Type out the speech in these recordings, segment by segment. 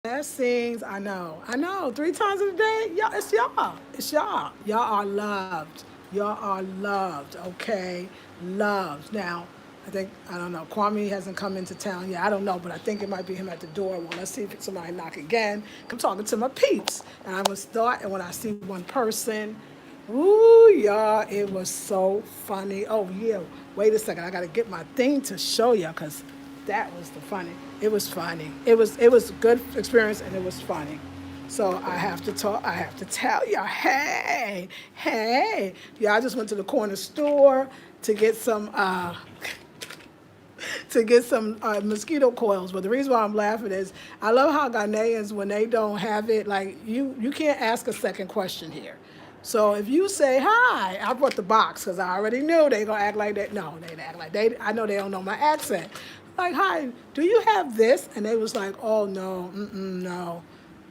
Blessings. I know. 3 times a day, y'all. It's y'all. It's y'all. Y'all are loved. Y'all are loved. Okay, loved. Now, I don't know. Kwame hasn't come into town yet. I don't know, but I think it might be him at the door. Well, let's see if somebody knock again. I'm talking to my peeps, and I'm gonna start. And when I see one person, ooh, y'all, it was so funny. Oh yeah. Wait a second. I gotta get my thing to show you, cause that was the funny. It was funny. It was a good experience and it was funny. So I have to talk. I have to tell y'all. Hey. Yeah, I just went to the corner store to get some mosquito coils. But the reason why I'm laughing is I love how Ghanaians, when they don't have it, like you can't ask a second question here. So if you say hi, I brought the box because I already knew they gonna act like that. No, they didn't act like they. I know they don't know my accent. Like, hi, do you have this? And they was like, oh no, no.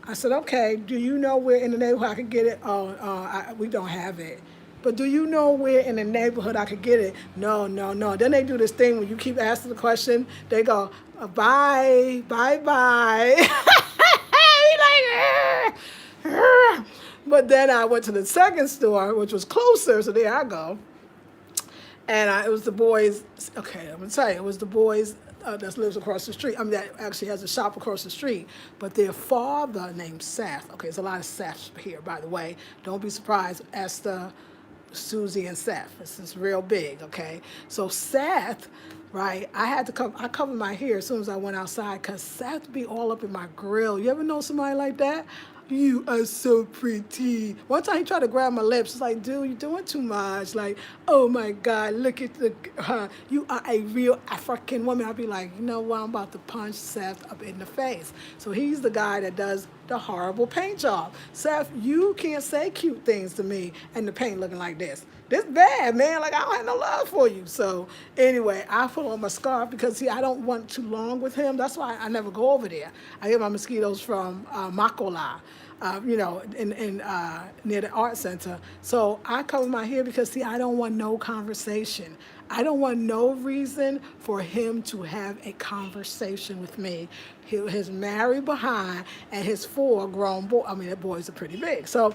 I said, okay. Do you know where in the neighborhood I could get it? Oh, we don't have it. But do you know where in the neighborhood I could get it? No, no, no. Then they do this thing when you keep asking the question. They go, bye, bye, bye. like, but then I went to the second store, which was closer. So there I go. And it was the boys. Okay, I'm gonna tell you, it was the boys that lives across the street. I mean, that actually has a shop across the street. But their father named Seth. Okay, there's a lot of Seths here, by the way. Don't be surprised. Esther, Susie, and Seth. This is real big. Okay, so Seth. Right, I had to cover. I covered my hair as soon as I went outside because Seth be all up in my grill. You ever know somebody like that? You are so pretty. One time he tried to grab my lips. It's like, dude, you're doing too much. Like, oh my God, look at you are a real African woman. I'll be like, you know what? I'm about to punch Seth up in the face. So he's the guy that does the horrible paint job. Seth, you can't say cute things to me and the paint looking like this. This bad, man. Like, I don't have no love for you. So anyway, I put on my scarf because, see, I don't want too long with him. That's why I never go over there. I get my mosquitoes from Makola. In near the art center. So I cover my hair because, see, I don't want no conversation. I don't want no reason for him to have a conversation with me. His married behind and his 4 grown boys. I mean, the boys are pretty big. So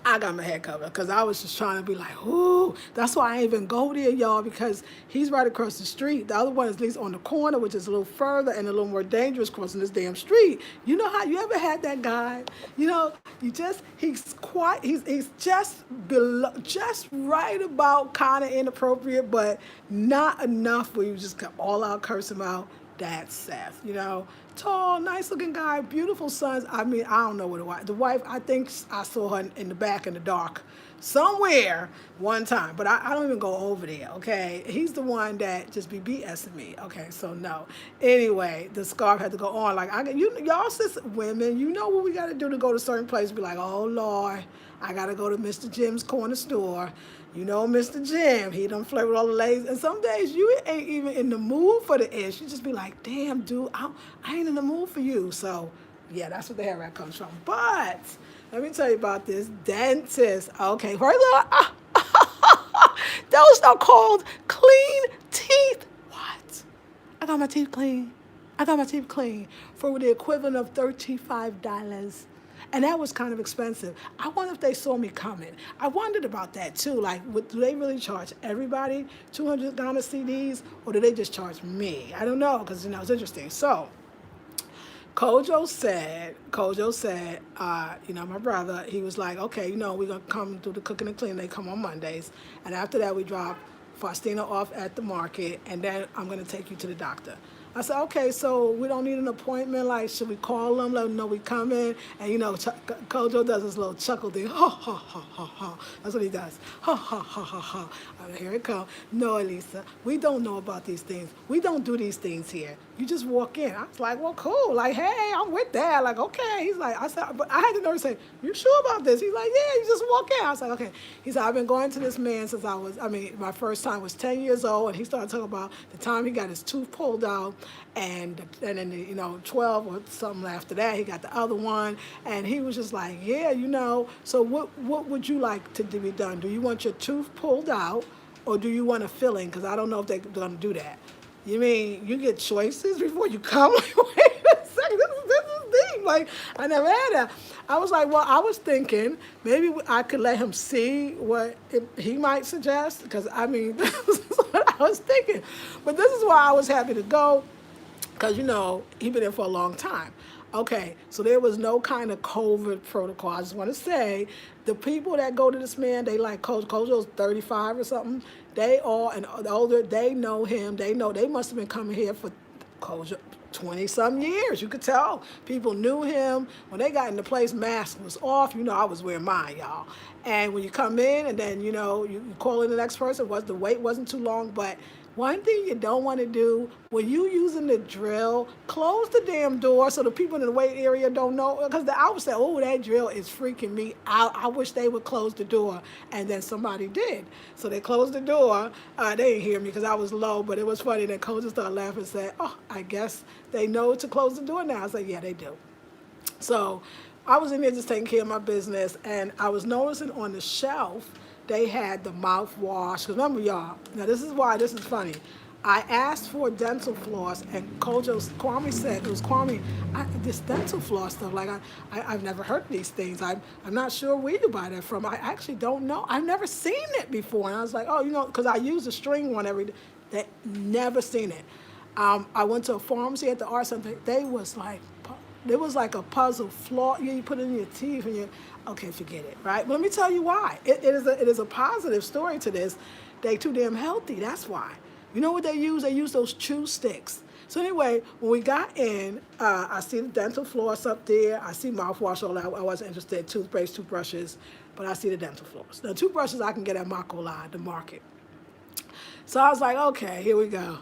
I got my head covered because I was just trying to be like, ooh. That's why I ain't even go there, y'all, because he's right across the street. The other one is at least on the corner, which is a little further and a little more dangerous crossing this damn street. You know how you ever had that guy? You know, he's just below, just right about kind of inappropriate, but not enough where you just got all out curse him out. That's Seth, you know. Tall, nice looking guy, beautiful sons. I mean, I don't know what the wife, I think I saw her in the back in the dark somewhere one time, but I don't even go over there, okay? He's the one that just be BSing me, okay? So no. Anyway, the scarf had to go on. Like, y'all sis women, you know what we got to do to go to certain places. Be like, oh, Lord, I got to go to Mr. Jim's corner store. You know, Mr. Jim, he done flirt with all the ladies. And some days you ain't even in the mood for the ish. You just be like, damn, dude, I ain't in the mood for you. So, yeah, that's where the hair wrap comes from. But let me tell you about this dentist. Okay, first of all, those are called clean teeth. What? I got my teeth clean. I got my teeth clean for the equivalent of $35. And that was kind of expensive. I wonder if they saw me coming. I wondered about that too. Like, do they really charge everybody $200 CDs, or do they just charge me? I don't know, because, you know, it's interesting. So, Kojo said, my brother, he was like, okay, you know, we're going to come do the cooking and cleaning. They come on Mondays. And after that, we drop Faustina off at the market, and then I'm going to take you to the doctor. I said, okay, so we don't need an appointment. Like, should we call them, let them know we coming? And, you know, Kojo does this little chuckle thing. Ha, ha, ha, ha, ha. That's what he does. Ha, ha, ha, ha, ha. I mean, here it comes. No, Elisa, we don't know about these things. We don't do these things here. You just walk in. I was like, well, cool. Like, hey, I'm with that. Like, okay. He's like, I said, but I had to know to say, you sure about this? He's like, yeah, you just walk in. I was like, okay. He said, I've been going to this man since my first time was 10 years old. And he started talking about the time he got his tooth pulled out. And then, you know, 12 or something after that, he got the other one. And he was just like, yeah, you know, so what would you like to be done? Do you want your tooth pulled out, or do you want a filling? Because I don't know if they're going to do that. You mean you get choices before you come? Wait a second, like, I never had that. I was like, well, I was thinking maybe I could let him see what he might suggest, because I mean, this is what I was thinking. But this is why I was happy to go, because, he'd been there for a long time. Okay, so there was no kind of COVID protocol. I just want to say, the people that go to this man, they like Kojo. Kojo's 35 or something. They all, and the older, they know him. They must have been coming here for Kojo 20-some years. You could tell people knew him. When they got in the place, mask was off. I was wearing mine, y'all. And when you come in, and then, you call in the next person, the wait wasn't too long, but one thing you don't want to do when you using the drill, close the damn door so the people in the wait area don't know. Because I would say, oh, that drill is freaking me out. I wish they would close the door. And then somebody did. So they closed the door. They didn't hear me because I was low, but it was funny. Then Coach started laughing and said, oh, I guess they know to close the door now. I said, yeah, they do. So I was in there just taking care of my business, and I was noticing on the shelf they had the mouthwash. Because remember, y'all, now this is why this is funny. I asked for dental floss, and Kwame said, it was Kwame, this dental floss stuff, like I've never heard of these things. I'm not sure where you buy that from. I actually don't know. I've never seen it before. And I was like, oh, because I use a string one every day. Never seen it. I went to a pharmacy at the art center. It was like a puzzle floor. You put it in your teeth, and okay, forget it, right? But let me tell you why. It is a positive story to this. They too damn healthy. That's why. You know what they use? They use those chew sticks. So anyway, when we got in, I see the dental floss up there. I see mouthwash. All that. I wasn't interested. Toothpaste, toothbrushes, but I see the dental floss. The toothbrushes I can get at Makola, the market. So I was like, okay, here we go.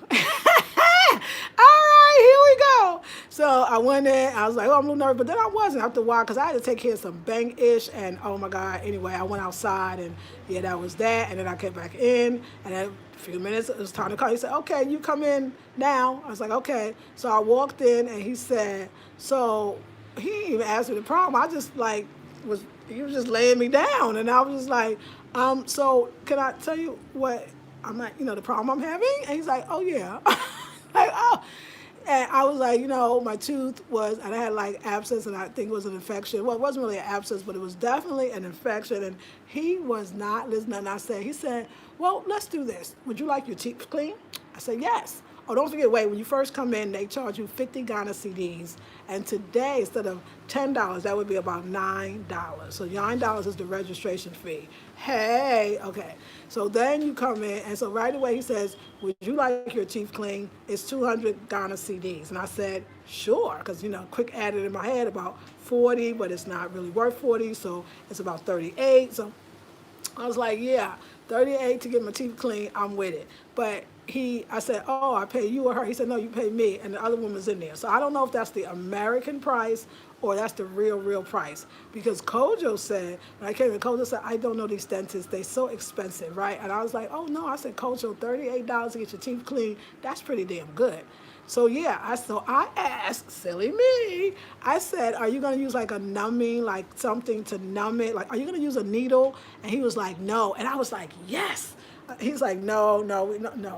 All right, here we go. So I went in. I was like, oh, I'm a little nervous. But then I wasn't after a while, because I had to take care of some bang-ish. And, oh, my God. Anyway, I went outside, and, yeah, that was that. And then I came back in. And then a few minutes, it was time to call. He said, okay, you come in now. I was like, okay. So I walked in, and he said, so he didn't even ask me the problem. I just, he was just laying me down. And I was just like, so can I tell you what the problem I'm having? And he's like, oh, yeah. Like, oh. And I was like, my tooth was, and I had like abscess, and I think it was an infection. Well, it wasn't really an abscess, but it was definitely an infection. And he was not listening. He said, well, let's do this. Would you like your teeth clean? I said, yes. Oh, don't forget, when you first come in, they charge you 50 Ghana cedis. And today, instead of $10, that would be about $9. So $9 is the registration fee. Hey, okay. So then you come in, and so right away he says, would you like your teeth clean? It's 200 Ghana cedis. And I said, sure, because, quick added in my head about 40, but it's not really worth 40, so it's about 38. So I was like, yeah, 38 to get my teeth clean, I'm with it. But I said, oh, I pay you or her. He said, no, you pay me, and the other woman's in there. So I don't know if that's the American price or that's the real price. Because Kojo said, when I came in, Kojo said, I don't know these dentists. They're so expensive, right? And I was like, oh, no. I said, Kojo, $38 to get your teeth clean, that's pretty damn good. So, yeah, I asked, silly me, I said, are you going to use like a numbing, like something to numb it? Like, are you going to use a needle? And he was like, no. And I was like, yes. He's like, no.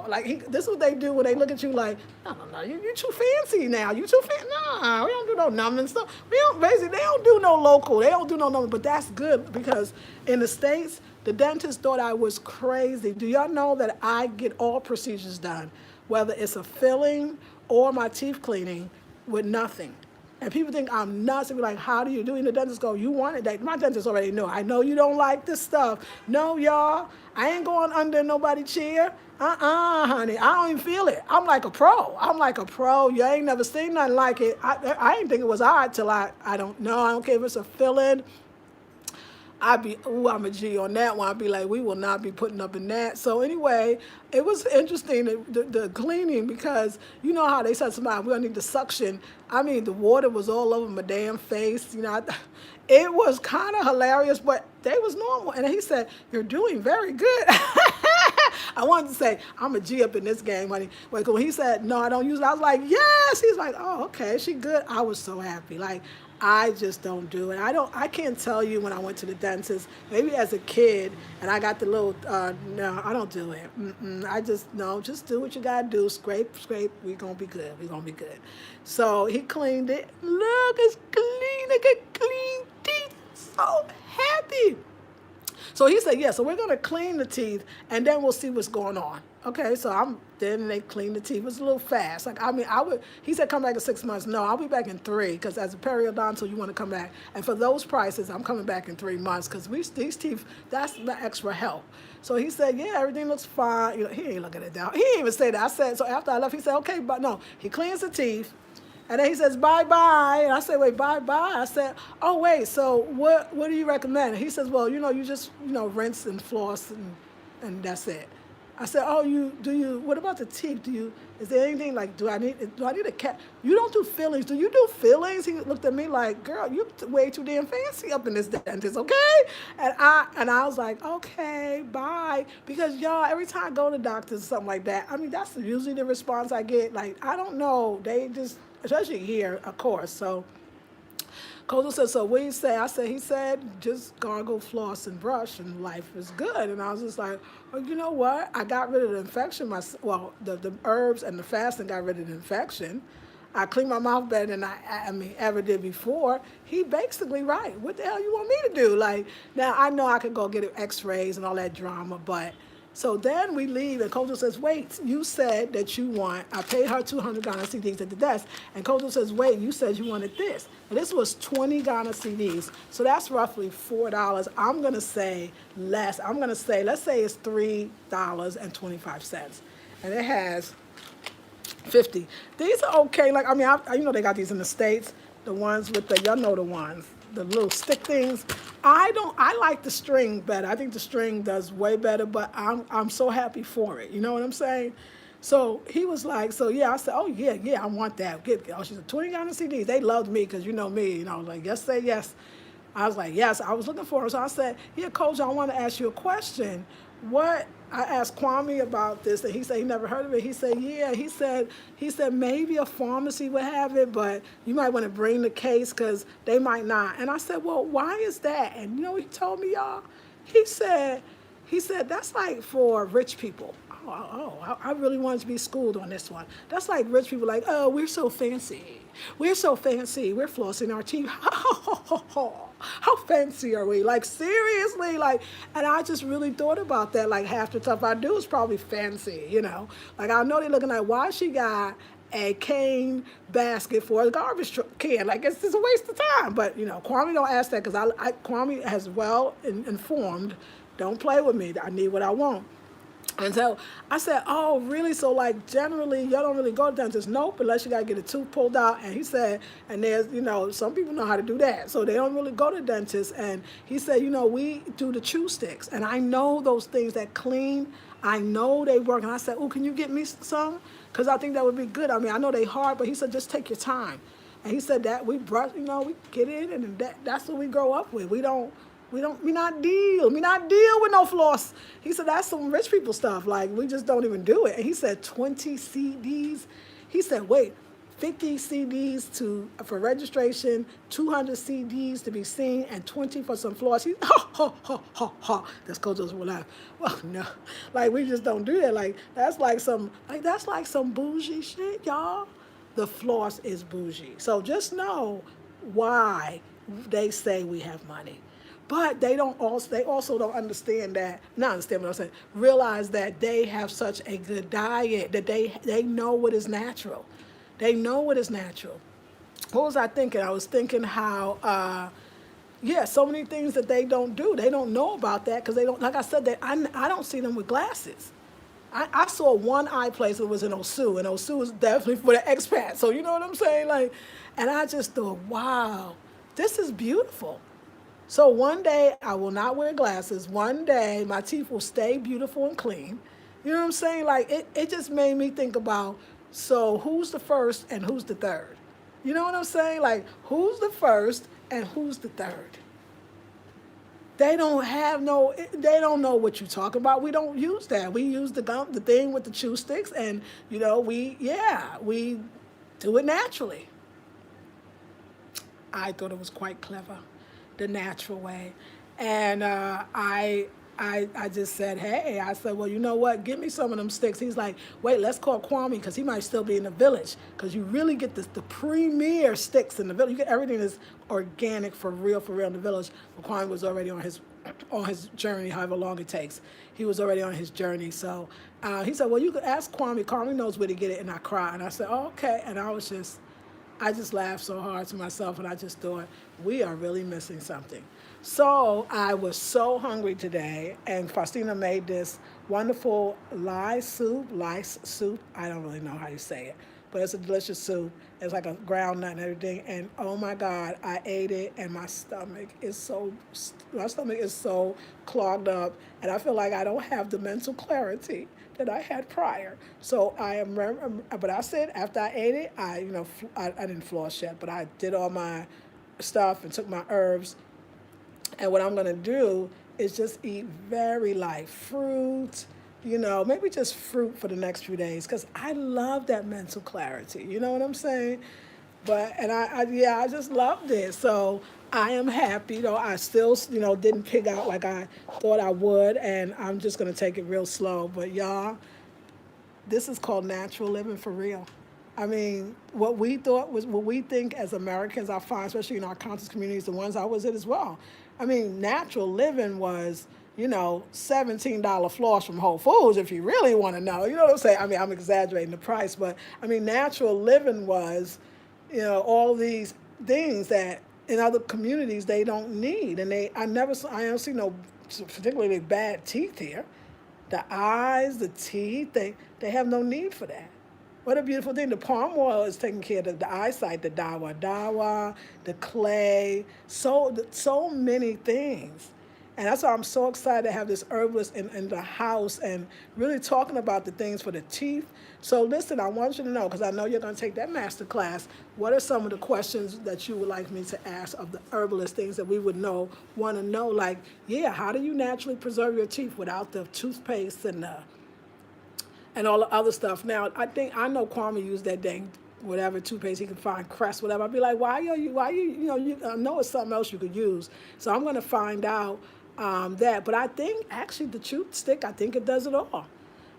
Like, this is what they do when they look at you like, no, you too fancy now. You too fancy. Nah, we don't do no numbing stuff. They don't do no local. They don't do no numbing. But that's good, because in the States, the dentist thought I was crazy. Do y'all know that I get all procedures done, whether it's a filling or my teeth cleaning, with nothing? And people think I'm nuts and be like, how do you do it? And the dentist go, you want it? My dentist already know. I know you don't like this stuff. No, y'all, I ain't going under nobody's chair. Honey, I don't even feel it. I'm like a pro. You ain't never seen nothing like it. I didn't think it was odd till I don't know. I don't care if it's a filling. I'm a G on that one. I'd be like, we will not be putting up in that. So anyway, it was interesting, the cleaning, because you know how they said somebody, we don't need the suction. I mean, the water was all over my damn face. It was kind of hilarious, but they was normal. And he said, you're doing very good. I wanted to say, I'm a G up in this game, honey. But when he said, no, I don't use it, I was like, yes. He's like, oh, okay, she good. I was so happy. Like, I just don't do it. I can't tell you when I went to the dentist, maybe as a kid, and I got the little, no, I don't do it. Just do what you got to do. Scrape. We're going to be good. So he cleaned it. Look, it's clean. So he said, yeah, so we're going to clean the teeth and then we'll see what's going on. Okay, so then they clean the teeth. It was a little fast. Like, I mean, he said come back in 6 months. No, I'll be back in 3 because as a periodontal, you want to come back. And for those prices, I'm coming back in 3 months because these teeth, that's the extra help. So he said, yeah, everything looks fine. You know, he ain't looking it down. He didn't even say that. I said, so after I left, he said, okay, but no, he cleans the teeth. And then he says, bye-bye. And I said, wait, bye-bye? I said, oh, wait, so what do you recommend? And he says, well, you just, rinse and floss and that's it. I said, oh, what about the teeth? Is there anything like, do I need a cat? You don't do fillings. Do you do fillings? He looked at me like, girl, you way too damn fancy up in this dentist, okay? And I was like, okay, bye. Because y'all, every time I go to doctors or something like that, I mean, that's usually the response I get. Like, I don't know. They just, especially here, of course. So Kozo said, so what do you say? He said, just gargle, floss, and brush, and life is good. And I was just like, well, you know what? I got rid of the infection. The herbs and the fasting got rid of the infection. I cleaned my mouth better than I ever did before. He basically right. What the hell you want me to do? Like, now I know I could go get x-rays and all that drama, but so then we leave, and Kojo says, wait, you said that I paid her 200 Ghana CDs at the desk, and Kojo says, wait, you said you wanted this. And this was 20 Ghana CDs, so that's roughly $4. I'm going to say less. I'm going to say, let's say it's $3.25, and it has 50. These are okay. Like, I mean, they got these in the States, the ones with y'all know the ones, the little stick things. I like the string better. I think the string does way better, but I'm so happy for it. You know what I'm saying? So he was like, so yeah, I said, oh yeah, I want that. She said, 20 Ghana CDs. They loved me because you know me. I was like, yes, say yes. I was like, yes, I was looking for her. So I said, yeah, Coach, I want to ask you a question. I asked Kwame about this, and he said he never heard of it. He said, yeah. He said maybe a pharmacy would have it, but you might want to bring the case because they might not. And I said, well, why is that? And you know what he told me, y'all? He said that's like for rich people. I really wanted to be schooled on this one. That's like rich people like, oh, we're so fancy. We're so fancy. We're flossing our teeth. How fancy are we? Like, seriously? Like, and I just really thought about that. Like, half the stuff I do is probably fancy, Like, I know they're looking like, why she got a cane basket for a garbage can? Like, it's just a waste of time. But, Kwame don't ask that because Kwame has well informed, don't play with me. I need what I want. And so I said, oh, really? So, like, generally, y'all don't really go to dentists? Nope, unless you got to get a tooth pulled out. And he said, and there's, some people know how to do that. So they don't really go to dentists. And he said, we do the chew sticks. And I know those things that clean. I know they work. And I said, oh, can you get me some? Because I think that would be good. I mean, I know they hard, but he said, just take your time. And he said that we brush, we get in, and that's what we grow up with. We not deal with no floss. He said, that's some rich people stuff. Like, we just don't even do it. And he said, 20 CDs. He said, wait, 50 CDs for registration, 200 CDs to be seen, and 20 for some floss. He, That's Kojo's will laugh. Well, no, like, we just don't do that. Like, that's like some bougie shit, y'all. The floss is bougie. So just know why they say we have money. But they also don't understand that, not understand what I'm saying, realize that they have such a good diet, that they know what is natural. They know what is natural. What was I thinking? I was thinking how, so many things that they don't do. They don't know about that because they don't, like I said, I don't see them with glasses. I saw one eye place that was in Osu, and Osu was definitely for the expats. So you know what I'm saying? Like, and I just thought, wow, this is beautiful. So one day I will not wear glasses. One day my teeth will stay beautiful and clean. You know what I'm saying? Like, it just made me think about, so who's the first and who's the third? You know what I'm saying? Like, who's the first and who's the third? They don't know what you're talking about. We don't use that. We use the thing with the chew sticks, and, we do it naturally. I thought it was quite clever, the natural way. And I just said, hey, I said, well, you know what? Give me some of them sticks. He's like, wait, let's call Kwame because he might still be in the village because you really get the premier sticks in the village. You get everything is organic for real in the village. But Kwame was already on his on his journey, however long it takes. He was already on his journey. So he said, well, you could ask Kwame. Kwame knows where to get it. And I cried. And I said, oh, okay. And I just laughed so hard to myself. And I just thought, we are really missing something. So I was so hungry today. And Faustina made this wonderful lice soup. I don't really know how you say it, but it's a delicious soup. It's like a ground nut and everything. And oh my God, I ate it, and my stomach is so clogged up, and I feel like I don't have the mental clarity that I had prior. So but I said after I ate it, I didn't floss yet, but I did all my stuff and took my herbs. And what I'm gonna do is just eat very light fruit, maybe just fruit for the next few days, because I love that mental clarity. You know what I'm saying? I just loved it. So I am happy, though. I still, didn't pig out like I thought I would, and I'm just gonna take it real slow. But y'all, this is called natural living for real. I mean, what we think as Americans, I find, especially in our conscious communities, the ones I was in as well. I mean, natural living was, $17 floss from Whole Foods, if you really want to know. You know what I'm saying? I mean, I'm exaggerating the price, but I mean, natural living was, all these things that in other communities they don't need. And I don't see no particularly bad teeth here. The eyes, the teeth, they have no need for that. What a beautiful thing. The palm oil is taking care of the eyesight, the dawa, the clay, so many things. And that's why I'm so excited to have this herbalist in the house and really talking about the things for the teeth. So listen, I want you to know, because I know you're going to take that master class, what are some of the questions that you would like me to ask of the herbalist, things that we would want to know, like, how do you naturally preserve your teeth without the toothpaste and all the other stuff? Now, I know Kwame used that dang whatever toothpaste he can find, Crest, whatever. I'd be like, why you I know it's something else you could use. So I'm going to find out that. But I think actually the Truth Stick, I think it does it all.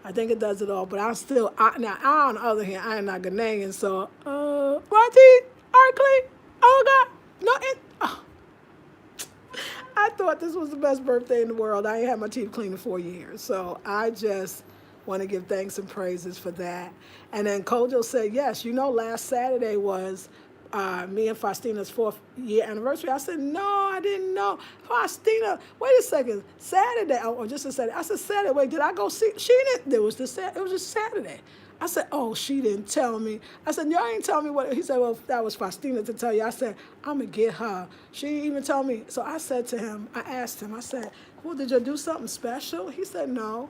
But now on the other hand, I am not Ghanaian, so my teeth are clean. Oh God, I thought this was the best birthday in the world. I ain't had my teeth cleaned in 4 years, so I just want to give thanks and praises for that. And then Kojo said, yes, last Saturday was me and Faustina's 4th year anniversary. I said, no, I didn't know. Faustina, wait a second. Saturday, or just a Saturday. I said, Saturday, wait, did I go see? She didn't. It was just Saturday. I said, oh, she didn't tell me. I said, y'all ain't tell me what. He said, well, that was Faustina to tell you. I said, I'm going to get her. She didn't even tell me. So I said to him, I asked him, I said, well, did you do something special? He said, no.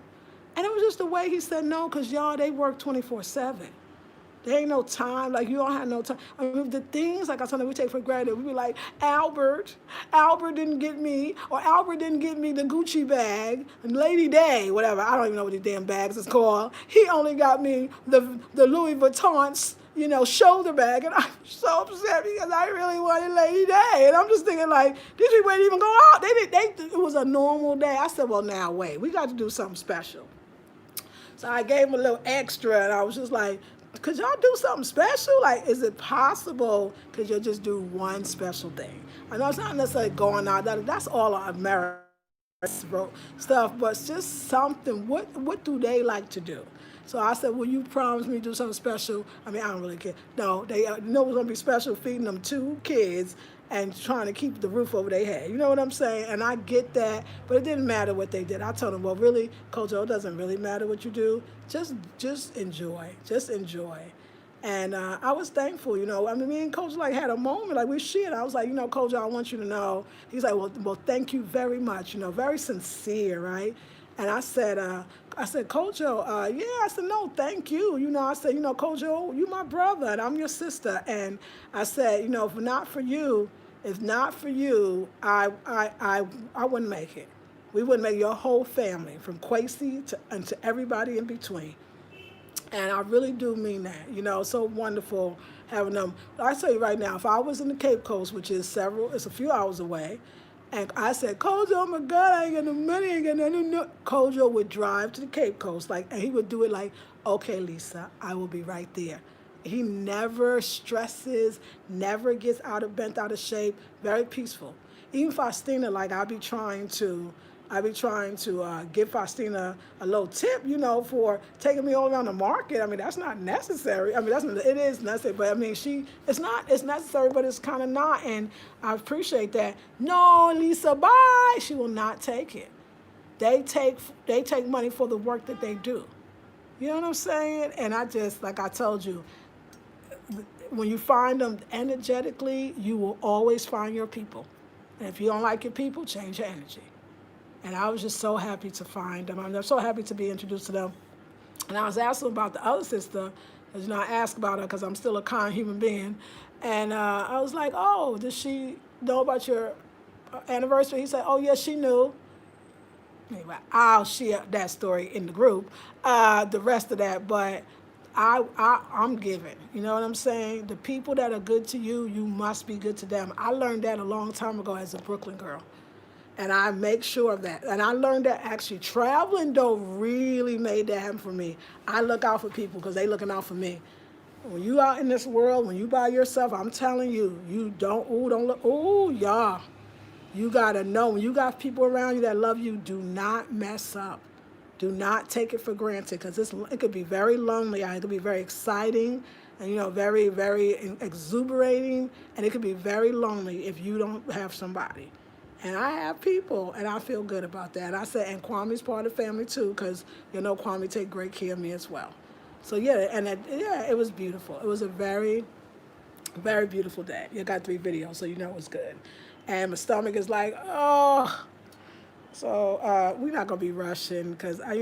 And it was just the way he said no, because y'all, they work 24/7. There ain't no time. Like, you don't have no time. I mean, the things, like I told you, we take for granted. We be like, Albert didn't get me, or Albert didn't get me the Gucci bag, and Lady Day, whatever. I don't even know what these damn bags is called. He only got me the Louis Vuitton's, shoulder bag, and I'm so upset because I really wanted Lady Day. And I'm just thinking, like, these people didn't even go out. It was a normal day. I said, well, now, wait. We got to do something special. So I gave him a little extra, and I was just like, could y'all do something special? Like, is it possible? Could you just do one special thing? I know it's not necessarily going out. That's all American stuff, but it's just something. What do they like to do? So I said, will you promise me to do something special? I mean, I don't really care. No, they know it was going to be special, feeding them 2 kids and trying to keep the roof over their head. You know what I'm saying? And I get that, but it didn't matter what they did. I told them, well, really, Kojo, it doesn't really matter what you do. Just enjoy. Just enjoy. And I was thankful, I mean, me and Kojo, had a moment, we shared. I was like, Kojo, I want you to know. He's like, well, thank you very much, very sincere, right? And I said, Kojo, I said, no, thank you. I said, Kojo, you my brother and I'm your sister. And I said, if not for you, I wouldn't make it. We wouldn't make your whole family, from Kwesi to everybody in between. And I really do mean that. So wonderful having them. I tell you right now, if I was in the Cape Coast, which is it's a few hours away, and I said, Kojo, oh my God, I ain't got no money, I ain't got nothing. Kojo would drive to the Cape Coast, and he would do it like, okay, Lisa, I will be right there. He never stresses, never gets bent out of shape. Very peaceful. Even Faustina, like I be trying to give Faustina a little tip, for taking me all around the market. I mean, that's not necessary. I mean, it is necessary, but I mean, it's necessary, but it's kind of not. And I appreciate that. No, Lisa, bye. She will not take it. They take money for the work that they do. You know what I'm saying? And I just, like I told you, when you find them energetically, you will always find your people. And if you don't like your people, change your energy. And I was just so happy to find them. I'm so happy to be introduced to them. And I was asking about the other sister, because I asked about her because I'm still a kind human being. And I was like, oh, does she know about your anniversary? He said, oh, yes, she knew. Anyway, I'll share that story in the group, the rest of that. But I'm giving. You know what I'm saying? The people that are good to you, you must be good to them. I learned that a long time ago as a Brooklyn girl. And I make sure of that. And I learned that actually traveling, though, really made that happen for me. I look out for people because they looking out for me. When you out in this world, when you by yourself, I'm telling you, you don't look, y'all. You got to know, when you got people around you that love you, do not mess up. Do not take it for granted, because it could be very lonely. It could be very exciting and, very, very exuberating. And it could be very lonely if you don't have somebody. And I have people, and I feel good about that. And I said, and Kwame's part of the family too, because, Kwame take great care of me as well. So, yeah, and it was beautiful. It was a very, very beautiful day. You got 3 videos, so you know it was good. And my stomach is like, oh. So we're not going to be rushing because, I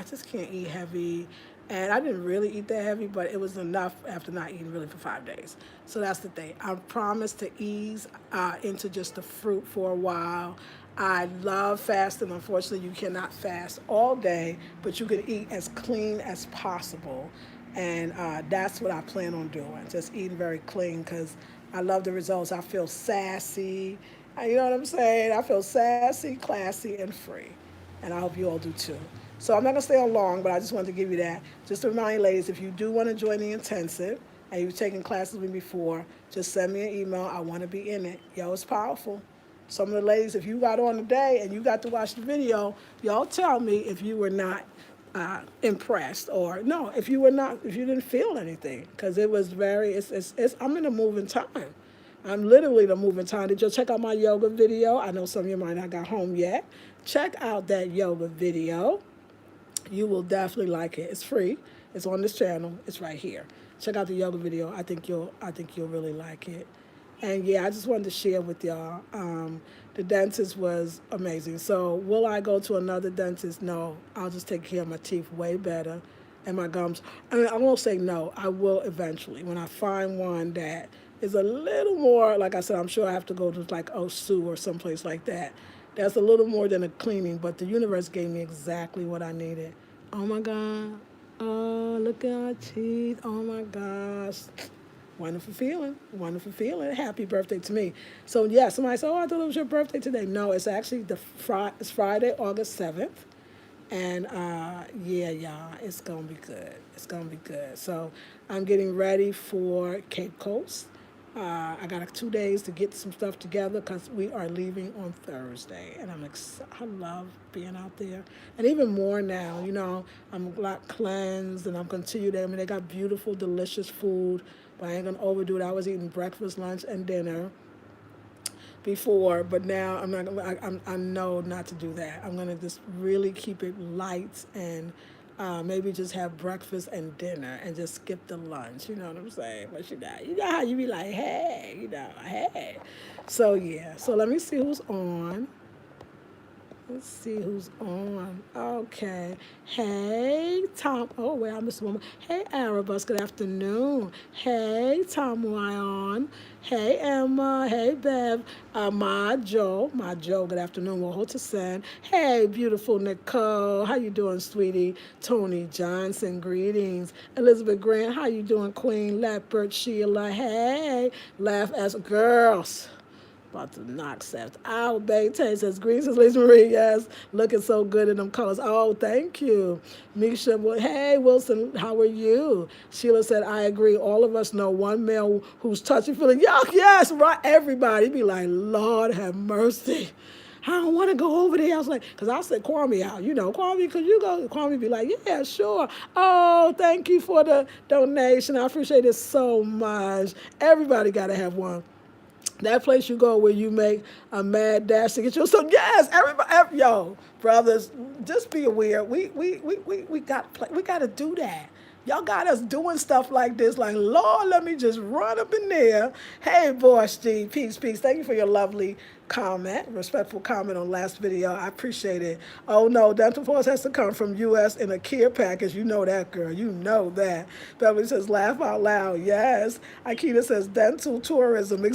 just can't eat heavy. And I didn't really eat that heavy, but it was enough after not eating really for 5 days. So that's the thing. I promised to ease into just the fruit for a while. I love fasting. Unfortunately, you cannot fast all day, but you can eat as clean as possible. And that's what I plan on doing, just eating very clean, because I love the results. I feel sassy. You know what I'm saying? I feel sassy, classy, and free. And I hope you all do too. So I'm not going to stay on long, but I just wanted to give you that. Just to remind you, ladies, if you do want to join the intensive and you've taken classes with me before, just send me an email. I want to be in it. Yo, it's powerful. Some of the ladies, if you got on today and you got to watch the video, y'all tell me if you were not impressed, or no, if you didn't feel anything, because it was I'm in a moving time. I'm literally the moving time. Did you check out my yoga video? I know some of you might not got home yet. Check out that yoga video. You will definitely like it. It's free. It's on this channel. It's right here. Check out the yoga video. I think you'll really like it. And yeah, I just wanted to share with y'all. The dentist was amazing. So will I go to another dentist? No. I'll just take care of my teeth way better and my gums. I mean, I won't say no. I will eventually when I find one that is a little more, like I said, I'm sure I have to go to like Osu or someplace like that. That's a little more than a cleaning, but the universe gave me exactly what I needed. Oh my God. Oh, look at our teeth. Oh my gosh. Wonderful feeling. Wonderful feeling. Happy birthday to me. So yeah, somebody said, oh, I thought it was your birthday today. No, it's actually it's Friday, August 7th. And yeah, y'all, it's going to be good. It's going to be good. So I'm getting ready for Cape Coast. I got 2 days to get some stuff together because we are leaving on Thursday. And I love being out there. And even more now, I'm a lot cleansed and I'm continuing. I mean, they got beautiful, delicious food, but I ain't going to overdo it. I was eating breakfast, lunch, and dinner before, but now I'm not. I know not to do that. I'm gonna just really keep it light and maybe just have breakfast and dinner and just skip the lunch. You know what I'm saying? But you know how you be like, hey, hey. So yeah. So let me see who's on. Let's see who's on. Okay. Hey, Tom. Oh, wait, I missed one. Hey, Arabus. Good afternoon. Hey, Tom Wyon. Hey, Emma. Hey, Bev. Ma Joe. Good afternoon. Wohotasen. Hey, beautiful Nicole. How you doing, sweetie? Tony Johnson. Greetings. Elizabeth Grant. How you doing, Queen? Leopard. Sheila. Hey. Laugh as girls. About to knock Seth out. Bang Tay says, greens is Lisa Marie. Yes, looking so good in them colors. Oh, thank you. Misha, well, hey, Wilson, how are you? Sheila said, I agree. All of us know one male who's touchy feeling. Yuck, yes, right. Everybody be like, Lord have mercy. I don't want to go over there. I was like, because I said, Kwame out. You know, Kwame, could you go? Kwame be like, yeah, sure. Oh, thank you for the donation. I appreciate it so much. Everybody got to have one. That place you go where you make a mad dash to get you. So yes, yo, brothers, just be aware. We got to do that. Y'all got us doing stuff like this. Like, Lord, let me just run up in there. Hey, Boss G, peace, peace. Thank you for your lovely comment, respectful comment on last video. I appreciate it. Oh no, dental floss has to come from U.S. in a care package. You know that, girl. You know that. Beverly says, laugh out loud. Yes. Akita says, dental tourism.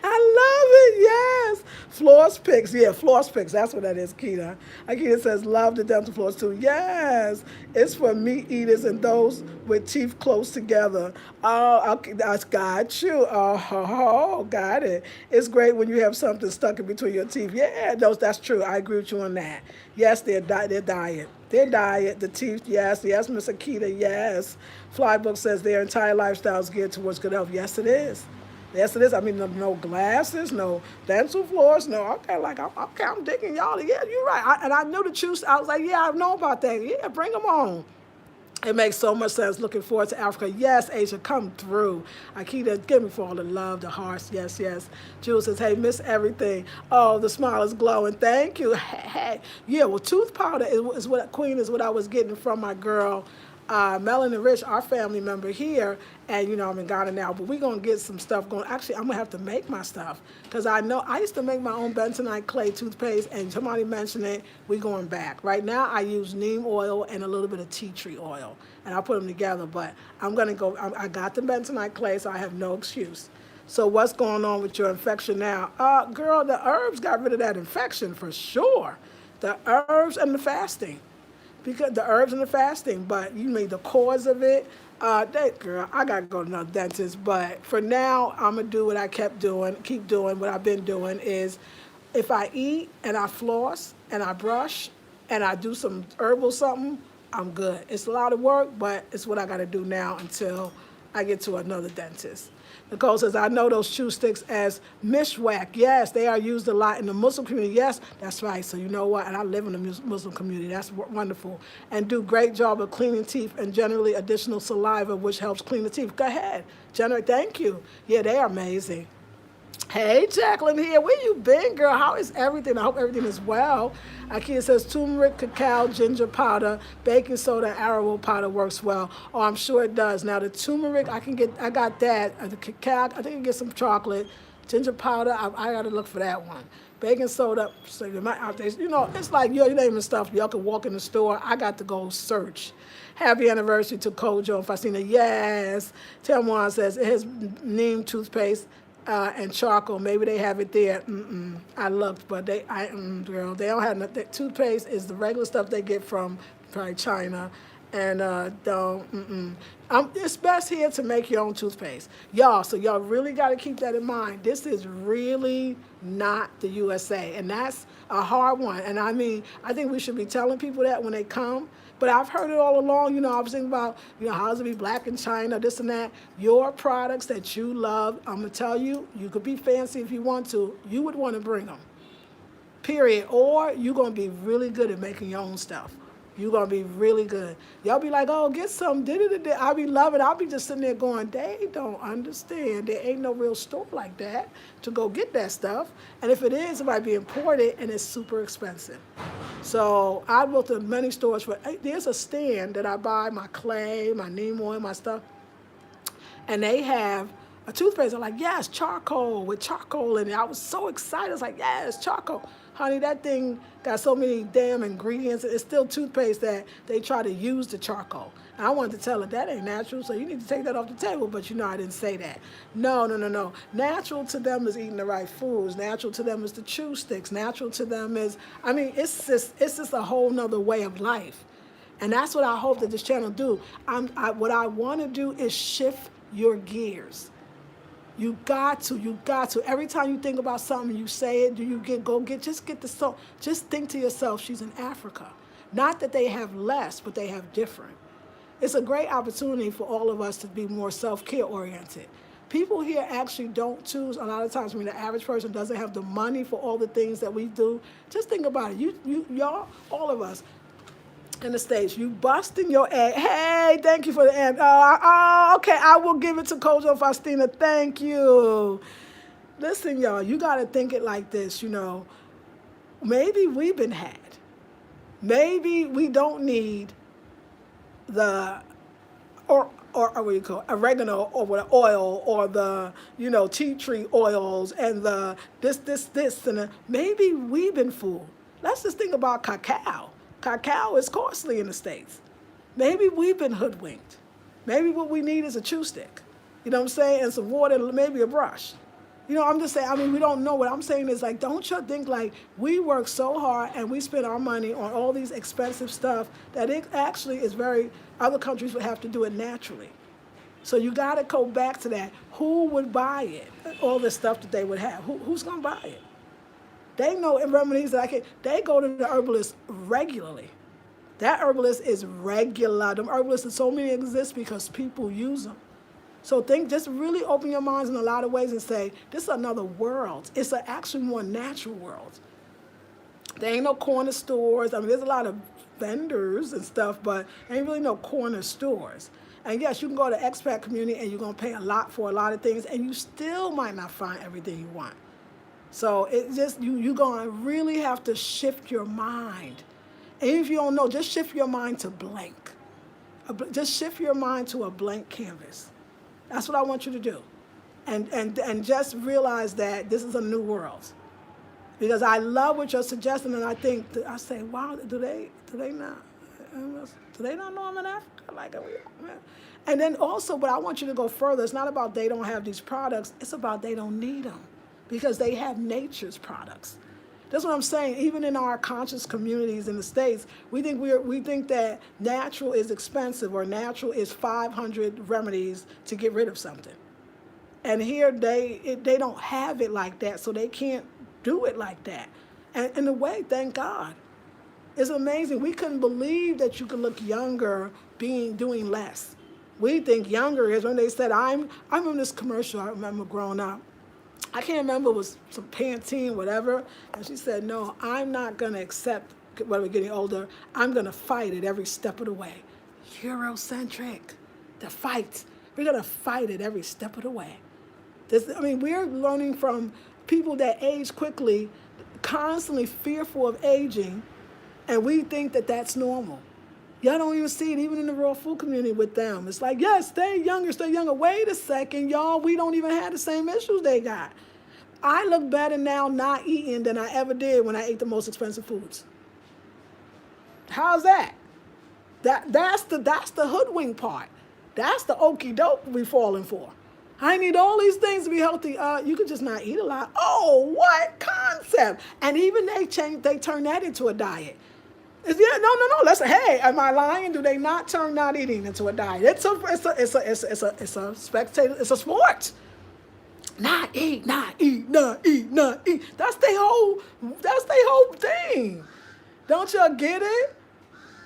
I love it. Yes. Floss picks. Yeah, floss picks. That's what that is, Keita. Akita says, love the dental floss too. Yes. It's for meat eaters and those with teeth close together. Oh, okay, that's got you. Oh, got it. It's great when you have something stuck in between your teeth. Yeah, that's true. I agree with you on that. Yes, their diet. Their diet, the teeth, yes, Miss Akita, yes. Flybook says their entire lifestyle is geared towards good health. Yes, it is. Yes, it is. I mean, no glasses, no dental floors, no. Okay, I'm digging y'all. Yeah, you're right. And I knew the truth. I was like, yeah, I know about that. Yeah, bring them on. It makes so much sense. Looking forward to Africa. Yes, Asia, come through. Akita, give me for all the love, the hearts. Yes, yes. Jules says, hey, miss everything. Oh, the smile is glowing. Thank you. Hey. Yeah, well, tooth powder is what, Queen, is what I was getting from my girl, Melanie Rich, our family member here. And, you know, I'm in Ghana now, but we're going to get some stuff going. Actually, I'm going to have to make my stuff because I know I used to make my own bentonite clay toothpaste, and somebody mentioned it. We're going back. Right now, I use neem oil and a little bit of tea tree oil, and I put them together, but I'm going to go. I got the bentonite clay, so I have no excuse. So what's going on with your infection now? Girl, the herbs got rid of that infection for sure. The herbs and the fasting. Because the herbs and the fasting, but you mean the cause of it? Girl, I gotta go to another dentist. But for now, I'm gonna do what I keep doing. What I've been doing is, if I eat and I floss and I brush and I do some herbal something, I'm good. It's a lot of work, but it's what I gotta do now until I get to another dentist. Nicole says, I know those chew sticks as mishwak. Yes, they are used a lot in the Muslim community. Yes, that's right. So you know what? And I live in the Muslim community. That's wonderful. And do great job of cleaning teeth and generally additional saliva, which helps clean the teeth. Go ahead. Thank you. Yeah, they are amazing. Hey, Jacqueline here. Where you been, girl? How is everything? I hope everything is well. Ikea says turmeric, cacao, ginger powder, baking soda, arrowroot powder works well. Oh, I'm sure it does. Now, the turmeric, I got that. The cacao, I think I can get some chocolate. Ginger powder, I got to look for that one. Baking soda, so you might out there. You know, it's like you're naming stuff. Y'all can walk in the store. I got to go search. Happy anniversary to Kojo and Faustina. Yes. Telmoan says it has neem toothpaste. And charcoal, maybe they have it there. I looked, but girl, they don't have nothing. Toothpaste is the regular stuff they get from probably China, and it's best here to make your own toothpaste, y'all. So y'all really got to keep that in mind. This is really not the USA, and that's a hard one. And I mean, I think we should be telling people that when they come. But I've heard it all along. You know, I was thinking about, how does it be black in China, this and that. Your products that you love, I'm going to tell you, you could be fancy if you want to. You would want to bring them, period. Or you're going to be really good at making your own stuff. You're going to be really good. Y'all be like, oh, get some. I'll be loving it. I'll be just sitting there going, they don't understand. There ain't no real store like that to go get that stuff. And if it is, it might be imported and it's super expensive. So I looked at many stores there's a stand that I buy my clay, my neem oil, my stuff. And they have a toothpaste. I'm like, yes, charcoal with charcoal in it. I was so excited. I was like, yes, charcoal. Honey, that thing got so many damn ingredients. It's still toothpaste that they try to use the charcoal. And I wanted to tell her that ain't natural, so you need to take that off the table. But I didn't say that. No. Natural to them is eating the right foods. Natural to them is the chew sticks. Natural to them is, it's just a whole nother way of life. And that's what I hope that this channel do. What I want to do is shift your gears. You got to. Every time you think about something, you say it. Just get the soul. Just think to yourself, she's in Africa. Not that they have less, but they have different. It's a great opportunity for all of us to be more self-care oriented. People here actually don't choose, a lot of times when the average person doesn't have the money for all the things that we do. Just think about it. Y'all, all of us in the States, you busting your egg. Hey, thank you for the egg. Okay, I will give it to Kojo Faustina. Thank you. Listen, y'all, you got to think it like this, Maybe we've been had. Maybe we don't need the or what do you call it, oregano or what oil or the tea tree oils and the this and maybe we've been fooled. Let's just think about cacao. Cacao is costly in the States. Maybe we've been hoodwinked. Maybe what we need is a chew stick. You know what I'm saying? And some water, maybe a brush. I'm just saying, we don't know. What I'm saying is, like, don't you think, like, we work so hard and we spend our money on all these expensive stuff that it actually is other countries would have to do it naturally. So you got to go back to that. Who would buy it? All the stuff that they would have. Who's going to buy it? They know remedies that they go to the herbalist regularly. That herbalist is regular. Them herbalists, so many exist because people use them. So just really open your minds in a lot of ways and say, this is another world. It's an actually more natural world. There ain't no corner stores. There's a lot of vendors and stuff, but ain't really no corner stores. And yes, you can go to the expat community and you're going to pay a lot for a lot of things, and you still might not find everything you want. So it just, you're going to really have to shift your mind. And if you don't know, just shift your mind to blank. Just shift your mind to a blank canvas. That's what I want you to do. And just realize that this is a new world. Because I love what you're suggesting, and I say, wow, do they not know I'm in Africa? And then also, but I want you to go further. It's not about they don't have these products. It's about they don't need them because they have nature's products. That's what I'm saying. Even in our conscious communities in the States, we think that natural is expensive or natural is 500 remedies to get rid of something. And here they don't have it like that, so they can't do it like that. And in a way, thank God. It's amazing. We couldn't believe that you could look younger doing less. We think younger is when they said, I remember this commercial, I remember growing up. I can't remember, it was some Pantene, whatever. And she said, no, I'm not going to accept when we're getting older. I'm going to fight it every step of the way. Eurocentric, the fight. We're going to fight it every step of the way. We're learning from people that age quickly, constantly fearful of aging, and we think that that's normal. Y'all don't even see it even in the raw food community with them. It's like, yes, stay younger, stay younger. Wait a second, y'all, we don't even have the same issues they got. I look better now not eating than I ever did when I ate the most expensive foods. How's that? That's the hoodwink part. That's the okie doke we falling for. I need all these things to be healthy. You could just not eat a lot. Oh, what concept? And even they turn that into a diet. No. Listen, hey, am I lying? Do they not turn not eating into a diet? It's a spectator. It's a sport. Not eat. That's their whole thing. Don't y'all get it?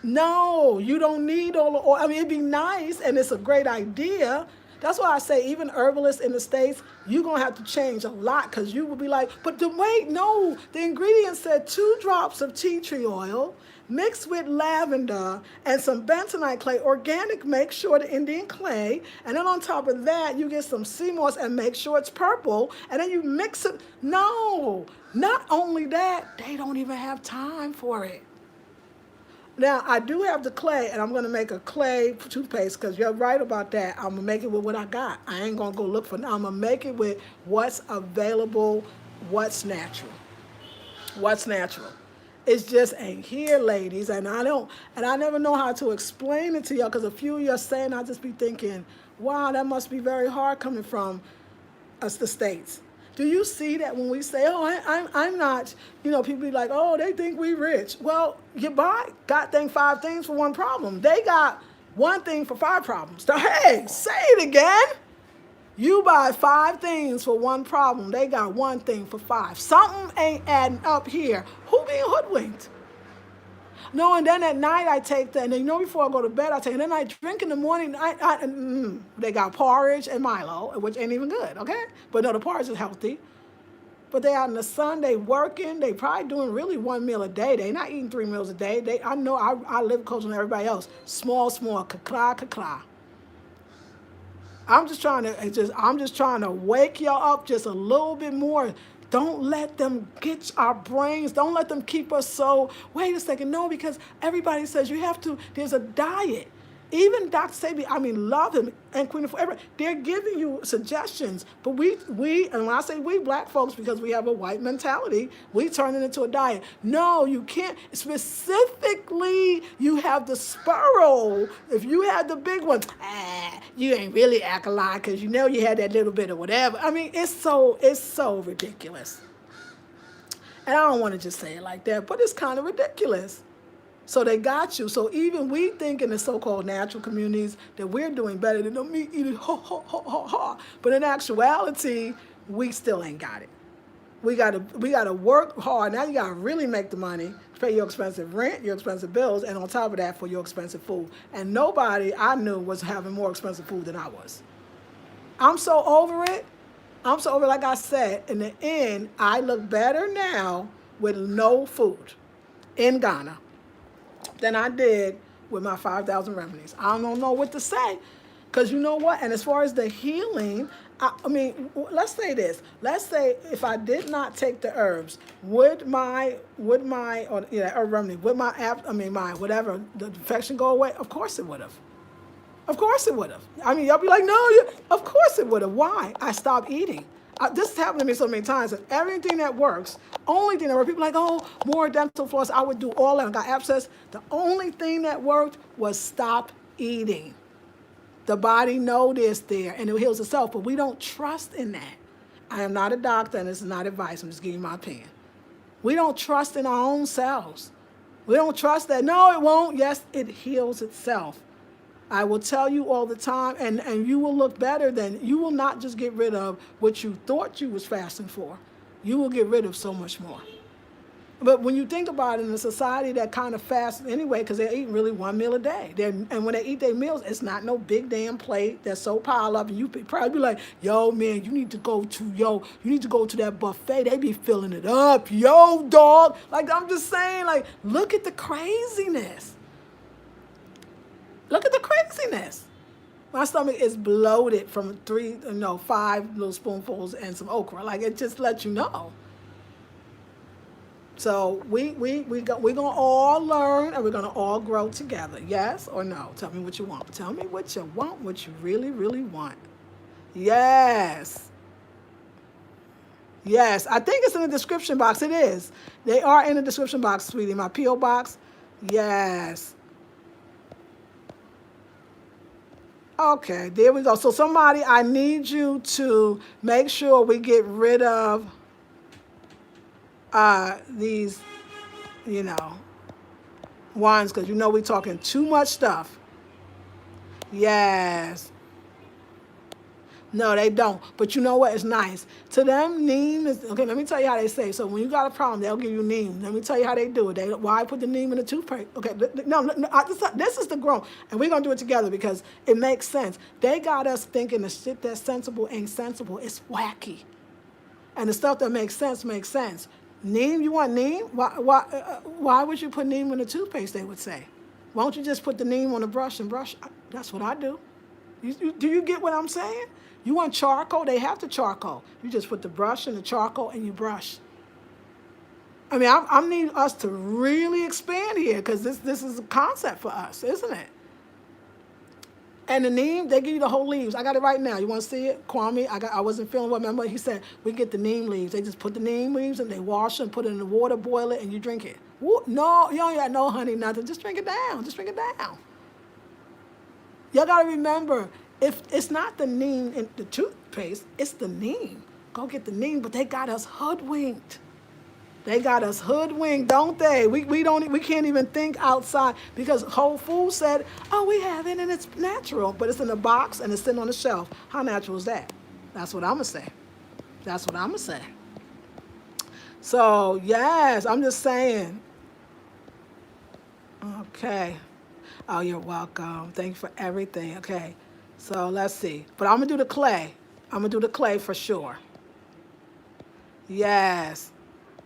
No, you don't need all the oil. It'd be nice, and it's a great idea. That's why I say even herbalists in the States, you're going to have to change a lot because you will be like, no, the ingredient said 2 drops of tea tree oil mixed with lavender and some bentonite clay, organic, make sure the Indian clay, and then on top of that, you get some sea moss and make sure it's purple, and then you mix it. No, not only that, they don't even have time for it. Now, I do have the clay, and I'm going to make a clay toothpaste because you're right about that. I'm going to make it with what I got. I ain't going to go look for it. I'm going to make it with what's available, what's natural. What's natural. It just ain't here, ladies, and I never know how to explain it to y'all because a few of you are saying, I just be thinking, wow, that must be very hard coming from us, the States. Do you see that when we say, I'm not, people be like, oh, they think we rich. Well, God think 5 things for 1 problem. They got 1 thing for 5 problems. So, hey, say it again. You buy 5 things for one problem. They got one thing for 5. Something ain't adding up here. Who being hoodwinked? No, and then at night I take that, and then before I go to bed I take, and then I drink in the morning. They got porridge and Milo, which ain't even good, okay? But no, the porridge is healthy. But they out in the sun, they working, they probably doing really 1 meal a day. They not eating 3 meals a day. I know I live closer than everybody else. Small, ka-kla. I'm just trying to wake y'all up just a little bit more. Don't let them get our brains. Don't let them keep us so, wait a second, no, because everybody says you have to, there's a diet. Even Dr. Sabi, love him, and Queen of Forever, they're giving you suggestions. But we, and when I say we, black folks, because we have a white mentality, we turn it into a diet. No, you can't. Specifically, you have the Sparrow. If you had the big one, you ain't really alkaline because you had that little bit of whatever. It's so ridiculous. And I don't want to just say it like that, but it's kind of ridiculous. So they got you. So even we think in the so-called natural communities that we're doing better than the meat eating, But in actuality, we still ain't got it. We gotta work hard. Now you gotta really make the money to pay your expensive rent, your expensive bills, and on top of that for your expensive food. And nobody I knew was having more expensive food than I was. I'm so over it. Like I said, in the end, I look better now with no food in Ghana than I did with my 5,000 remedies. I don't know what to say, because you know what? And as far as the healing, let's say this. Let's say if I did not take the herbs, would my herb remedy, would my whatever, the infection go away? Of course it would have. Of course it would have. Y'all be like, no, of course it would have. Why? I stopped eating. This has happened to me so many times. And everything that works, only thing that works, people are like, oh, more dental floss. I would do all that. I got abscess. The only thing that worked was stop eating. The body knows it's there and it heals itself, but we don't trust in that. I am not a doctor and this is not advice. I'm just giving you my opinion. We don't trust in our own selves. We don't trust that. No, it won't. Yes, it heals itself. I will tell you all the time, and you will look better than, you will not just get rid of what you thought you was fasting for. You will get rid of so much more. But when you think about it, in a society that kind of fasts anyway, because they're eating really 1 meal a day. And when they eat their meals, it's not no big damn plate that's so piled up. And you probably be like, yo, man, you need to go to that buffet. They be filling it up. Yo, dog. Like, I'm just saying, like, look at the craziness. Look at the craziness. My stomach is bloated from 5 little spoonfuls and some okra. Like, it just lets you know. So we gonna all learn and we're gonna all grow together. Yes or no? Tell me what you want. Tell me what you want, what you really, really want. Yes. Yes. I think it's in the description box. It is. They are in the description box, sweetie. My P.O. box. Yes. Okay, there we go. So somebody, I need you to make sure we get rid of these, ones, because we're talking too much stuff. Yes. No, they don't. But you know what? It's nice. To them, neem is, okay, let me tell you how they say. So when you got a problem, they'll give you neem. Let me tell you how they do it. Why put the neem in the toothpaste? Okay, no, this is the grown. And we're going to do it together because it makes sense. They got us thinking the shit that's sensible ain't sensible. It's wacky. And the stuff that makes sense makes sense. Neem, you want neem? Why would you put neem in the toothpaste, they would say? Why don't you just put the neem on the brush and brush? That's what I do. Do you get what I'm saying? You want charcoal? They have the charcoal. You just put the brush and the charcoal and you brush. I need us to really expand here because this is a concept for us, isn't it? And the neem, they give you the whole leaves. I got it right now. You want to see it? Kwame, I wasn't feeling well. Remember, he said, we get the neem leaves. They just put the neem leaves and they wash them, put it in the water, boil it, and you drink it. No, you don't got no honey, nothing. Just drink it down. Just drink it down. Y'all got to remember, if it's not the neem in the toothpaste, it's the neem. Go get the neem, but they got us hoodwinked. They got us hoodwinked, don't they? We can't even think outside because Whole Foods said, oh, we have it and it's natural, but it's in a box and it's sitting on the shelf. How natural is that? That's what I'm going to say. That's what I'm going to say. So, yes, I'm just saying. Okay. Oh, you're welcome. Thank you for everything. Okay. So, let's see. But I'm going to do the clay. I'm going to do the clay for sure. Yes.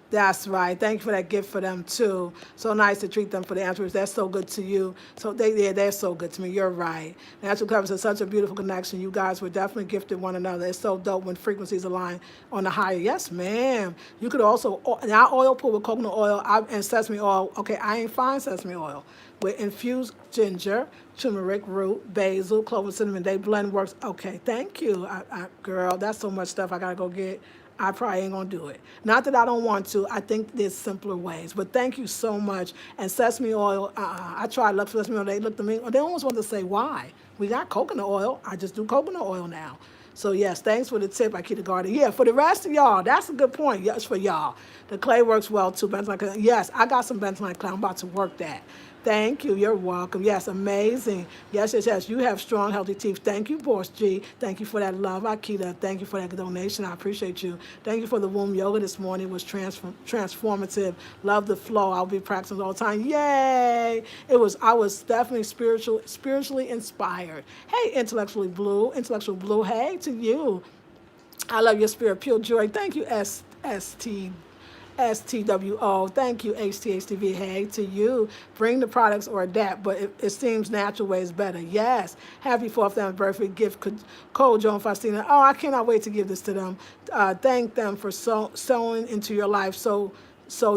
That's right. Thank you for that gift for them too. So nice to treat them for the answers. They're so good to you. So they're so good to me. You're right. Natural Covers is such a beautiful connection. You guys were definitely gifted one another. It's so dope when frequencies align on the higher. Yes, ma'am. You could also now oil pool with coconut oil and sesame oil. Okay, I ain't fine sesame oil with infused ginger, turmeric root, basil, clove, and cinnamon. They blend works. Okay, thank you, girl. That's so much stuff I gotta go get. I probably ain't gonna do it. Not that I don't want to. I think there's simpler ways. But thank you so much. And sesame oil, I tried look for sesame oil. They looked at me. They almost wanted to say why. We got coconut oil. I just do coconut oil now. So yes, thanks for the tip, Akita Garden. Yeah, for the rest of y'all, that's a good point. Yes, for y'all. The clay works well too. Bentonite. Yes, I got some bentonite clay. I'm about to work that. Thank you. You're welcome. Yes, amazing. Yes, yes, yes. You have strong, healthy teeth. Thank you, Boss G. Thank you for that love, Akita. Thank you for that donation. I appreciate you. Thank you for the womb yoga this morning. It was transformative. Love the flow. I'll be practicing all the time. Yay! I was definitely spiritually inspired. Hey, Intellectual Blue. Hey to you. I love your spirit, pure joy. Thank you, STWO. Thank you, HTHTV. Hey, to you. Bring the products or adapt, but it seems natural way is better. Yes. Happy 4th anniversary gift, Cole, Joe, and Faustina. Oh, I cannot wait to give this to them. Thank them for sowing into your life so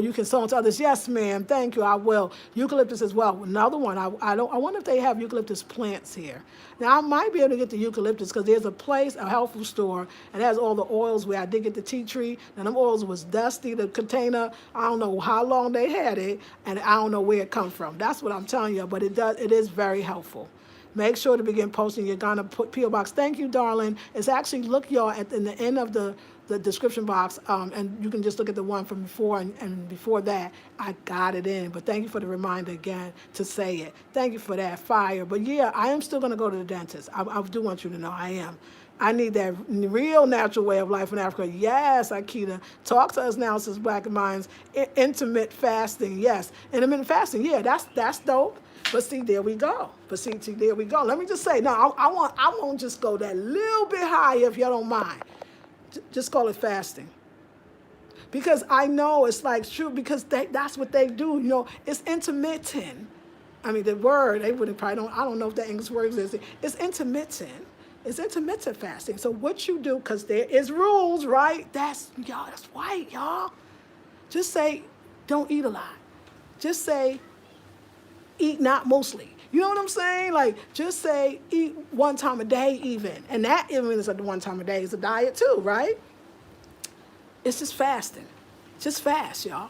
you can sow into others. Yes, ma'am. Thank you. I will. Eucalyptus as well. Another one. I wonder if they have eucalyptus plants here. Now I might be able to get the eucalyptus because there's a health food store, and it has all the oils where I did get the tea tree. And them oils was dusty. The container. I don't know how long they had it, and I don't know where it come from. That's what I'm telling you. But it is very helpful. Make sure to begin posting your Ghana P.O. Box. Thank you, darling. It's actually, look, y'all, in the end of the description box, and you can just look at the one from before, and before that, I got it in. But thank you for the reminder again to say it. Thank you for that, fire. But yeah, I am still going to go to the dentist. I do want you to know I am. I need that real natural way of life in Africa. Yes, Akita. Talk to us now, since Black Minds. Intermittent fasting. Yes. Intermittent fasting. Yeah, that's dope. But see, there we go. There we go. Let me just say, no, I won't just go that little bit higher if y'all don't mind. Just call it fasting. Because I know it's like true, because that's what they do. You know, it's intermittent. I mean, the word, they wouldn't probably I don't know if that English word exists. It's intermittent. It's intermittent fasting. So what you do, because there is rules, right? That's white, y'all. Just say, don't eat a lot. Just say, eat not mostly. You know what I'm saying? Like, just say eat one time a day even. And that even is one time a day is a diet too, right? It's just fasting. Just fast, y'all.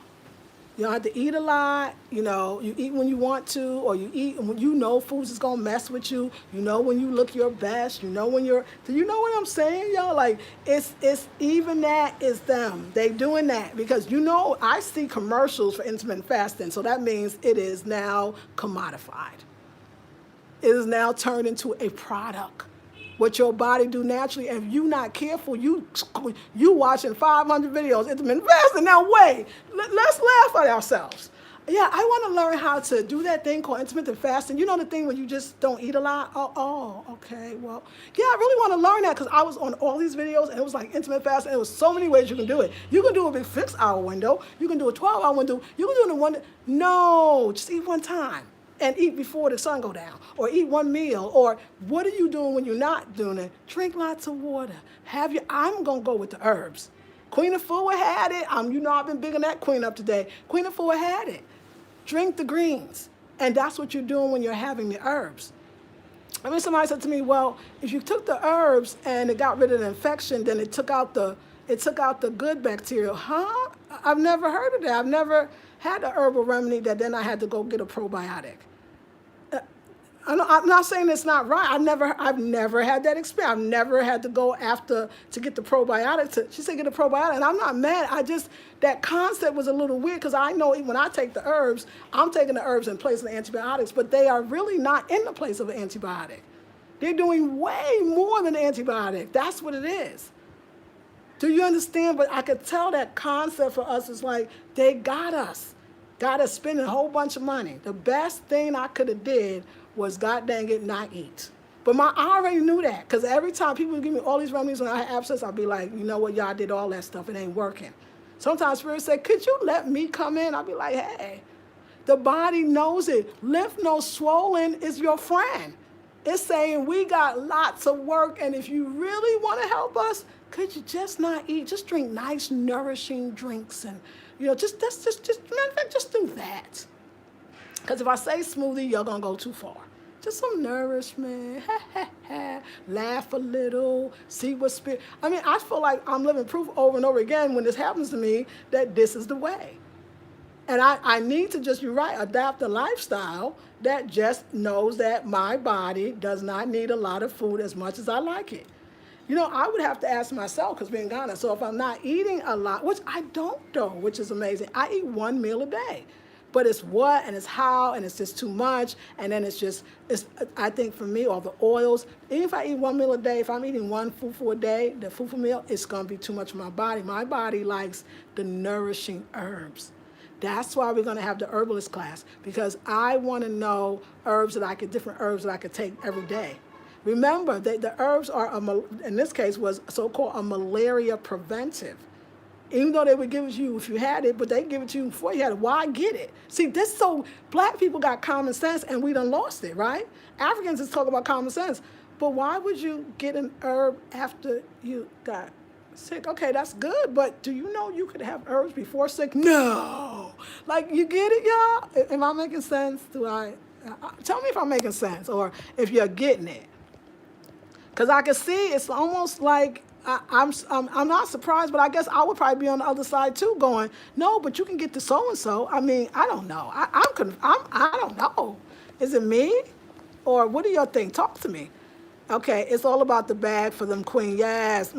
You don't have to eat a lot. You know, you eat when you want to, or you eat when you know foods is going to mess with you. You know when you look your best. You know when do you know what I'm saying, y'all? Like, it's even that is them. They doing that because, you know, I see commercials for intermittent fasting. So that means it is now commodified. It is now turned into a product. What your body do naturally, and if you not careful, you watching 500 videos, intermittent fasting. Now wait, let's laugh at ourselves. Yeah, I want to learn how to do that thing called intermittent fasting. You know the thing when you just don't eat a lot? Oh, okay, well, yeah, I really want to learn that because I was on all these videos and it was like intermittent fasting. There was so many ways you can do it. You can do it in a 6-hour window. You can do a 12-hour window. You can do it in one. No, just eat one time. And eat before the sun go down, or eat one meal, or what are you doing when you're not doing it? Drink lots of water. I'm gonna go with the herbs. Queen of Fuwa had it. I've been big on that queen up today. Queen of Fuwa had it. Drink the greens, and that's what you're doing when you're having the herbs. I mean, somebody said to me, well, if you took the herbs and it got rid of the infection, then it took out the good bacteria. Huh? I've never heard of that. I've never had a herbal remedy that then I had to go get a probiotic. I'm not saying it's not right. I've never had that experience. I've never had to go to get the probiotic. She said get a probiotic, and I'm not mad. That concept was a little weird because I know when I take the herbs, I'm taking the herbs in place of the antibiotics, but they are really not in the place of an antibiotic. They're doing way more than antibiotic. That's what it is. Do you understand? But I could tell that concept for us is like, they got us spending a whole bunch of money. The best thing I could have did was, god dang it, not eat. But I already knew that, because every time people would give me all these remedies when I had abscess, I'd be like, you know what, y'all did all that stuff, it ain't working. Sometimes Spirit say, could you let me come in? I'd be like, hey, the body knows it. Lymph node swollen is your friend. It's saying we got lots of work, and if you really want to help us, could you just not eat? Just drink nice, nourishing drinks, and just matter of fact, just do that. Because if I say smoothie, you're gonna go too far. Just some nourishment, laugh a little, see what spirit. I mean, I feel like I'm living proof over and over again when this happens to me that this is the way. And I need to just, you're right, adapt a lifestyle that just knows that my body does not need a lot of food as much as I like it. I would have to ask myself, because we're in Ghana, so if I'm not eating a lot, which I don't though, which is amazing, I eat one meal a day. But it's what and it's how, and it's just too much, and then I think for me, all the oils, even if I eat one meal a day, if I'm eating one fufu a day, the fufu meal, it's going to be too much for my body. My body likes the nourishing herbs. That's why we're going to have the herbalist class, because I want to know different herbs that I could take every day. Remember, the herbs are, in this case, was so-called a malaria preventive. Even though they would give it to you if you had it, but they give it to you before you had it. Why get it? See, black people got common sense, and we done lost it, right? Africans just talk about common sense. But why would you get an herb after you got sick? Okay, that's good, but do you know you could have herbs before sick? No. Like, you get it, y'all? Am I making sense? Tell me if I'm making sense, or if you're getting it. Because I can see it's almost like, I'm not surprised, but I guess I would probably be on the other side too, going, no, but you can get the so and so. I mean, I don't know. I don't know. Is it me, or what do y'all think? Talk to me. Okay, it's all about the bag for them, Queen. Yes,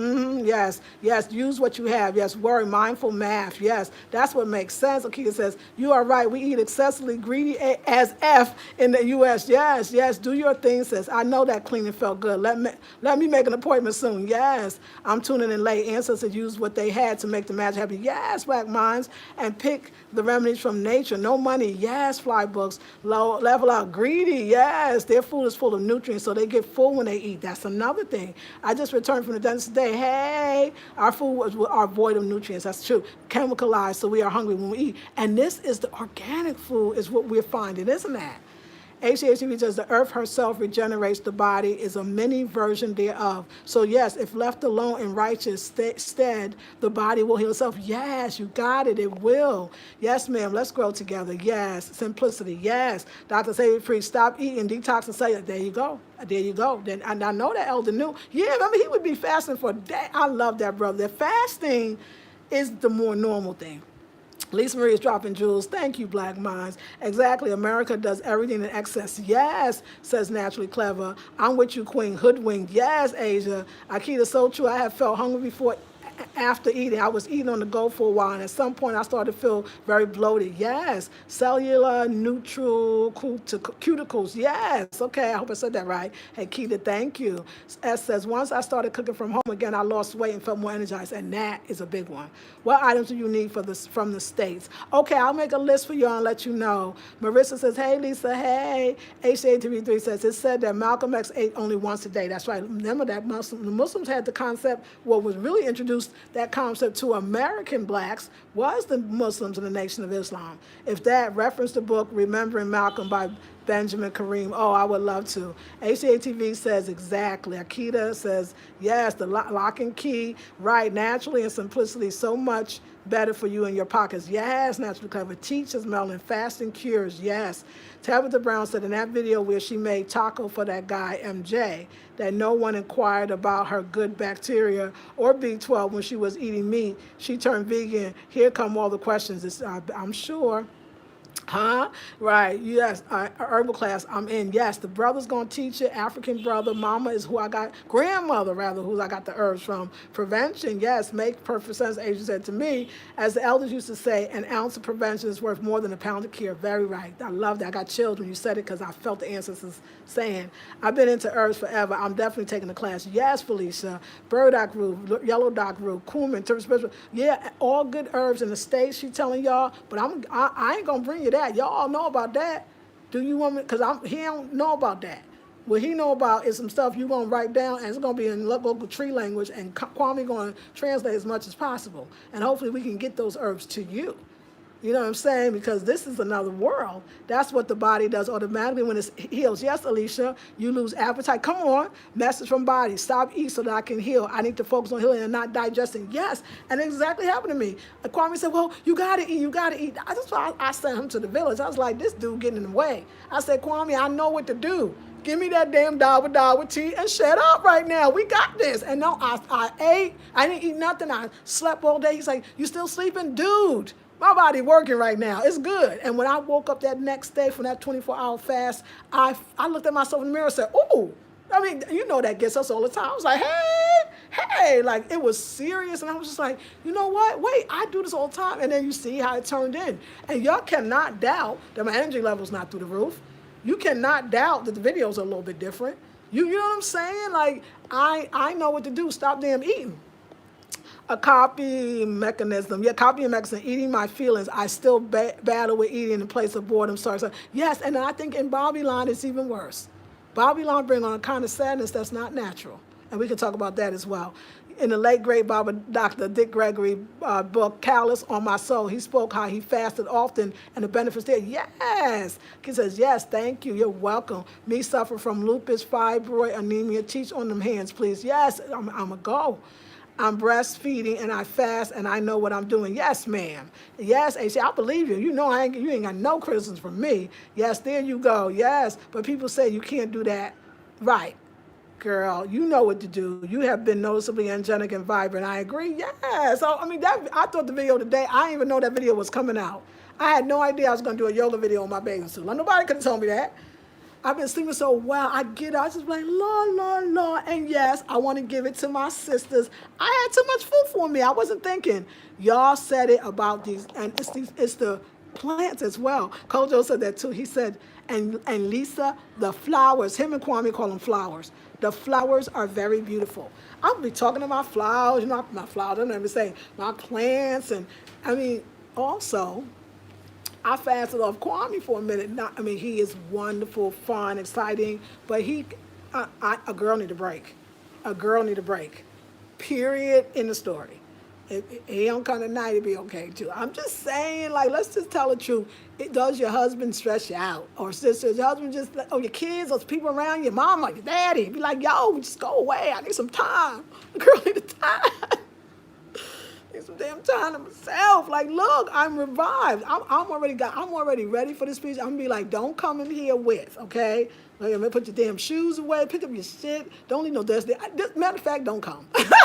yes. Use what you have. Yes, worry, mindful math. Yes, that's what makes sense. Akita says, you are right. We eat excessively greedy as F in the U.S. Yes. Do your thing, sis. I know that cleaning felt good. Let me make an appointment soon. Yes, I'm tuning in late. Ancestors used what they had to make the magic happen. Yes, black minds, and pick the remedies from nature. No money. Yes, fly books. Low level out. Greedy. Yes, their food is full of nutrients, so they get full when they eat. That's another thing. I just returned from the dentist today. Hey, our food are void of nutrients. That's true. Chemicalized, so we are hungry when we eat. And this is the organic food is what we're finding, isn't that? HCHTV says the earth herself regenerates the body, is a mini version thereof. So yes, if left alone in righteous stead, the body will heal itself. Yes, you got it. It will. Yes, ma'am. Let's grow together. Yes. Simplicity. Yes. Dr. Xavier Free, stop eating, detox, and say, there you go. There you go. Then and I know that Elder knew. Yeah, remember he would be fasting for a day. I love that, brother. Fasting is the more normal thing. Lisa Marie is dropping jewels. Thank you, Black Minds. Exactly. America does everything in excess. Yes, says Naturally Clever. I'm with you, Queen. Hoodwinked. Yes, Asia. Akita, so true. I have felt hungry before after eating. I was eating on the go for a while, and at some point I started to feel very bloated. Yes. Cellular, neutral, cuticles. Yes. Okay, I hope I said that right. Hey, Keita, thank you. S says, once I started cooking from home again, I lost weight and felt more energized, and that is a big one. What items do you need from the States? Okay, I'll make a list for you and let you know. Marissa says, hey, Lisa, hey. HA3 says, it said that Malcolm X ate only once a day. That's right. Remember that the Muslims had the concept, what was really introduced that concept to American blacks was the Muslims in the Nation of Islam. If that referenced the book Remembering Malcolm by Benjamin Kareem, oh, I would love to. HCATV says exactly. Akita says, yes, the lock and key, right, naturally and simplicity, so much better for you in your pockets. Yes, Naturally Clever. Teaches Melon, fasting cures, yes. Tabitha Brown said in that video where she made taco for that guy, MJ, that no one inquired about her good bacteria or B12 when she was eating meat. She turned vegan. Here come all the questions. I'm sure. Huh? Right. Yes. Herbal class. I'm in. Yes. The brother's going to teach it. African brother. Mama is who I got. Grandmother, rather, who I got the herbs from. Prevention. Yes. Make perfect sense. Asia said to me, as the elders used to say, an ounce of prevention is worth more than a pound of cure. Very right. I love that. I got chills when you said it because I felt the ancestors saying. I've been into herbs forever. I'm definitely taking the class. Yes, Felicia. Burdock root, yellow dock root, cumin, turmeric. Yeah, all good herbs in the States, she telling y'all. But I ain't going to bring you that. Y'all all know about that. Do you want me? Because he don't know about that. What he know about is some stuff you going to write down, and it's going to be in local tree language, and Kwame going to translate as much as possible. And hopefully we can get those herbs to you. You know what I'm saying? Because this is another world. That's what the body does automatically when it heals. Yes, Alicia, you lose appetite. Come on. Message from body. Stop eating so that I can heal. I need to focus on healing and not digesting. Yes. And it exactly happened to me. Kwame said, well, you got to eat. You got to eat. That's why I sent him to the village. I was like, this dude getting in the way. I said, Kwame, I know what to do. Give me that damn dawa tea and shut up right now. We got this. And no, I ate. I didn't eat nothing. I slept all day. He's like, you still sleeping? Dude. My body working right now. It's good. And when I woke up that next day from that 24-hour fast, I looked at myself in the mirror and said, ooh. I mean, you know that gets us all the time. I was like, hey. Like, it was serious. And I was just like, you know what? Wait, I do this all the time. And then you see how it turned in. And y'all cannot doubt that my energy level's not through the roof. You cannot doubt that the videos are a little bit different. You know what I'm saying? Like, I know what to do. Stop damn eating. A copying mechanism. Yeah, copying mechanism. Eating my feelings. I still battle with eating in place of boredom. Sorry. Yes, and I think in Babylon it's even worse. Babylon bring on a kind of sadness that's not natural. And we can talk about that as well. In the late, great Dr. Dick Gregory book, Callous on My Soul, he spoke how he fasted often and the benefits there. Yes. He says, yes, thank you. You're welcome. Me suffer from lupus, fibroid, anemia. Teach on them hands, please. Yes, I'm a go. I'm breastfeeding and I fast and I know what I'm doing. Yes, ma'am. Yes, AC, I believe you. You know you ain't got no criticisms from me. Yes, there you go. Yes, but people say you can't do that. Right, girl, you know what to do. You have been noticeably angelic and vibrant. I agree. Yes. So, I mean, I thought the video today, I didn't even know that video was coming out. I had no idea I was going to do a yoga video on my bathing suit. Like, nobody could have told me that. I've been sleeping so well. I get up, I just like, Lord. And yes, I want to give it to my sisters. I had too much food for me. I wasn't thinking. Y'all said it about these, and it's the plants as well. Kojo said that too. He said, and Lisa, the flowers, him and Kwame call them flowers. The flowers are very beautiful. I'll be talking to my flowers, my flowers, I don't ever say my plants. And I mean, also, I fasted off Kwame for a minute. He is wonderful, fun, exciting, but a girl need a break. A girl need a break. Period in the story. If he don't come tonight, it'd be okay too. I'm just saying, like, let's just tell the truth. Does your husband stress you out? Or sisters, your husband or your kids, or people around your mama, your daddy, be like, yo, just go away. I need some time. The girl need the time. Some damn time to myself. Like, look, I'm revived. I'm already ready for this speech. I'm gonna be like, don't come in here with, okay? Like, I'm gonna put your damn shoes away, pick up your shit. Don't leave no desk there. Matter of fact, don't come. Don't even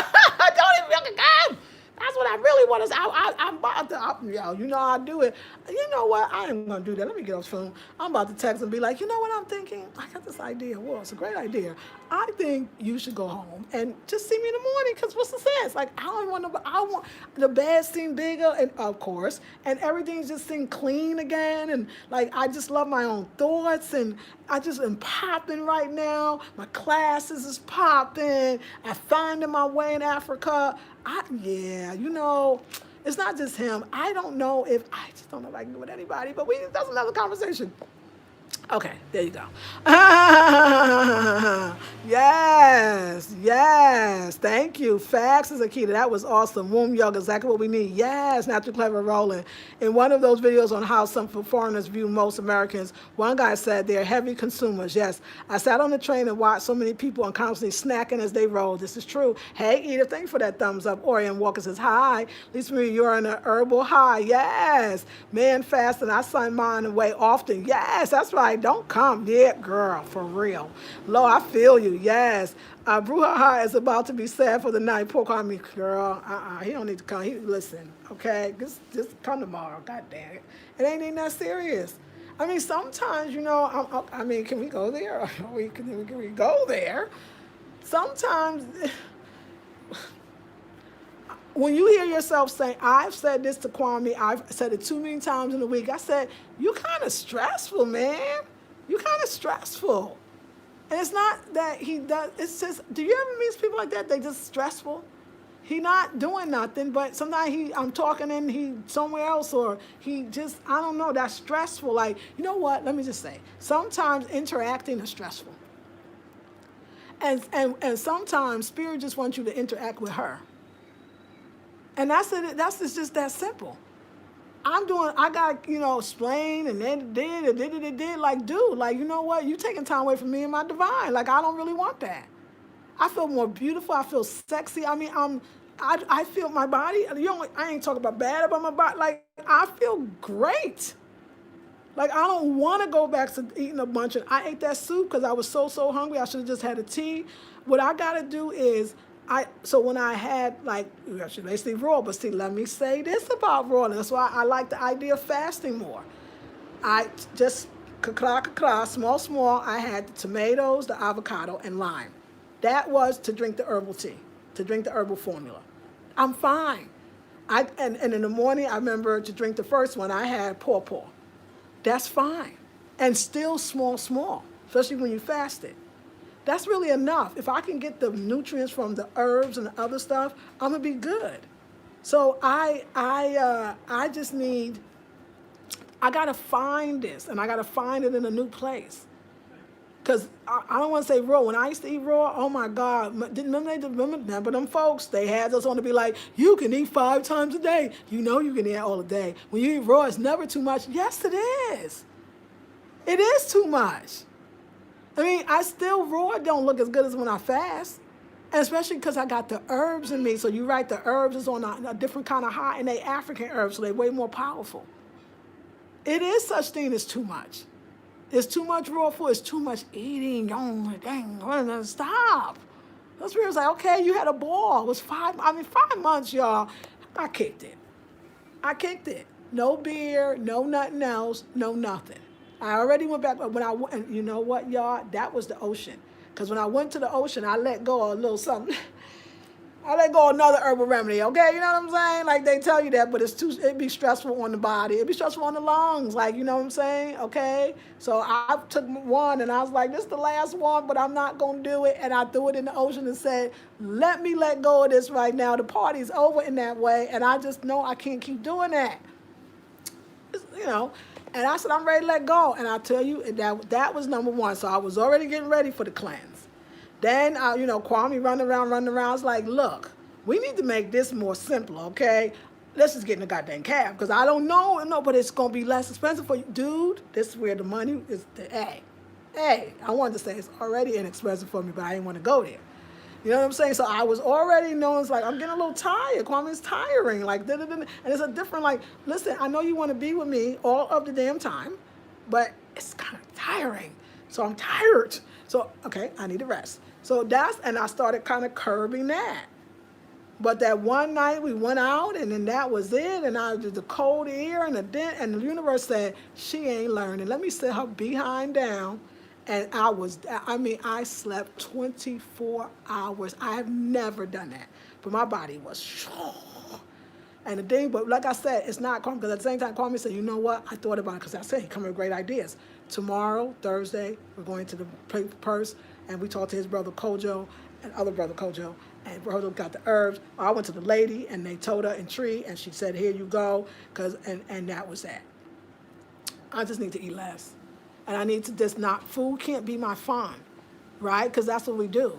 fucking come. That's what I really want to say. I'm about to, you know how I do it. You know what? I ain't going to do that. Let me get off the phone. I'm about to text and be like, you know what I'm thinking? I got this idea. Well, it's a great idea. I think you should go home and just see me in the morning, because what's the sense? Like, I want the bed seem bigger, and of course, and everything just seem clean again. And like, I just love my own thoughts, and I just am popping right now. My classes is popping. I finding my way in Africa. It's not just him. I just don't know if I can do with anybody, but that's another conversation. Okay, there you go. Yes. Thank you. Facts is a key. That was awesome. Womb yoga, exactly what we need. Yes, not too clever rolling. In one of those videos on how some foreigners view most Americans, one guy said they're heavy consumers. Yes, I sat on the train and watched so many people unconsciously snacking as they roll. This is true. Hey, Edith, thank you for that thumbs up. Orion Walker says, hi. Lisa Marie, you're in an herbal high. Yes. Man fasting. I sign mine away often. Yes, that's right. like, don't come. Yeah, girl, for real. Lord, I feel you. Yes. Bruhaha is about to be sad for the night. Poor Kwame, girl. He don't need to come. Listen, okay? Just come tomorrow. God damn it. It ain't even that serious. I mean, sometimes, I mean, can we go there? Can we go there? Sometimes when you hear yourself saying, I've said this to Kwame, I've said it too many times in a week, I said, you kind of stressful, man. You kind of stressful. And it's not that he does, it's just, do you ever meet people like that? They just stressful. He not doing nothing, but sometimes I'm talking and he somewhere else, or he just, I don't know, that's stressful. Like, you know what, let me just say, sometimes interacting is stressful. And sometimes Spirit just wants you to interact with her. And that's it. It's just that simple. I got, explain and then did, like, dude, like, you know what? You taking time away from me and my divine. Like, I don't really want that. I feel more beautiful. I feel sexy. I mean, I feel my body. I ain't talking about bad about my body. Like, I feel great. Like, I don't want to go back to eating a bunch of, I ate that soup because I was so hungry. I should have just had a tea. What I got to do is, so when I had, like, they say raw, but see, let me say this about raw. That's why I like the idea of fasting more. I just, small, I had the tomatoes, the avocado, and lime. That was to drink the herbal tea, to drink the herbal formula. I'm fine. And in the morning, I remember to drink the first one, I had pawpaw. That's fine. And still small, especially when you fasted. That's really enough. If I can get the nutrients from the herbs and the other stuff, I'm gonna be good. So I just need, I gotta find this, and I gotta find it in a new place. Because I don't want to say raw. When I used to eat raw, oh my God, remember them folks, they had us on to be like, you can eat 5 times a day. You know you can eat all day. When you eat raw, it's never too much. Yes, it is. It is too much. I mean, raw don't look as good as when I fast. And especially because I got the herbs in me. So you're right, the herbs is on a different kind of high, and they African herbs, so they're way more powerful. It is such thing as too much. It's too much raw food. It's too much eating. Oh, dang, stop. The Spirit was like, okay, you had a ball. It was 5 months, y'all. I kicked it. No beer, no nothing else, no nothing. I already went back. And you know what, y'all? That was the ocean. Because when I went to the ocean, I let go of a little something. I let go of another herbal remedy, okay? You know what I'm saying? Like, they tell you that, but it'd be stressful on the body. It'd be stressful on the lungs, like, you know what I'm saying? Okay? So I took one, and I was like, this is the last one, but I'm not going to do it. And I threw it in the ocean and said, let me let go of this right now. The party's over in that way, and I just know I can't keep doing that. And I said, I'm ready to let go. And I tell you, that was number one. So I was already getting ready for the cleanse. Then, Kwame running around. I was like, look, we need to make this more simple, okay? Let's just get in the goddamn cab, because I don't know, but it's going to be less expensive for you. Dude, this is where the money is. Hey, I wanted to say it's already inexpensive for me, but I didn't want to go there. You know what I'm saying? So I was already knowing, it's like, I'm getting a little tired. Kwame's tiring. Like, and it's a different, like, listen, I know you want to be with me all of the damn time, but it's kind of tiring. So I'm tired. So, okay, I need to rest. So and I started kind of curbing that. But that one night we went out, and then that was it. And I did the cold air, and the universe said, she ain't learning. Let me sit her behind down. And I slept 24 hours. I have never done that. But my body was, and the thing, but like I said, it's not Kwame, because at the same time, Kwame said, you know what? I thought about it, because I said he come with great ideas. Tomorrow, Thursday, we're going to the purse, and we talked to his brother Kojo, and other brother Kojo, and Kojo got the herbs. I went to the lady, and they told her in tree, and she said, here you go, and that was that. I just need to eat less. And I need to just food can't be my fun, right? Because that's what we do.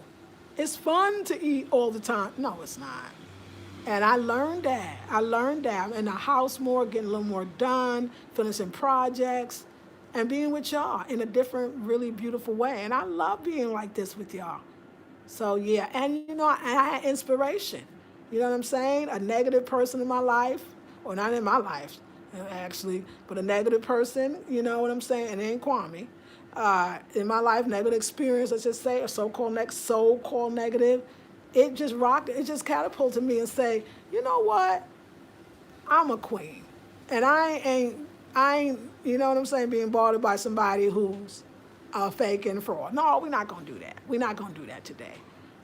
It's fun to eat all the time. No, it's not. And I learned that. I'm in the house more, getting a little more done, finishing projects, and being with y'all in a different, really beautiful way. And I love being like this with y'all. So, yeah. And, I had inspiration. You know what I'm saying? A negative person in my life, or not in my life, actually, but a negative person, you know what I'm saying? And it ain't Kwame. in my life, negative experience, let's just say, or so-called negative, it just rocked, it just catapulted me and say, you know what? I'm a queen. And I ain't, you know what I'm saying, being bothered by somebody who's fake and fraud. No, we're not going to do that. We're not going to do that today.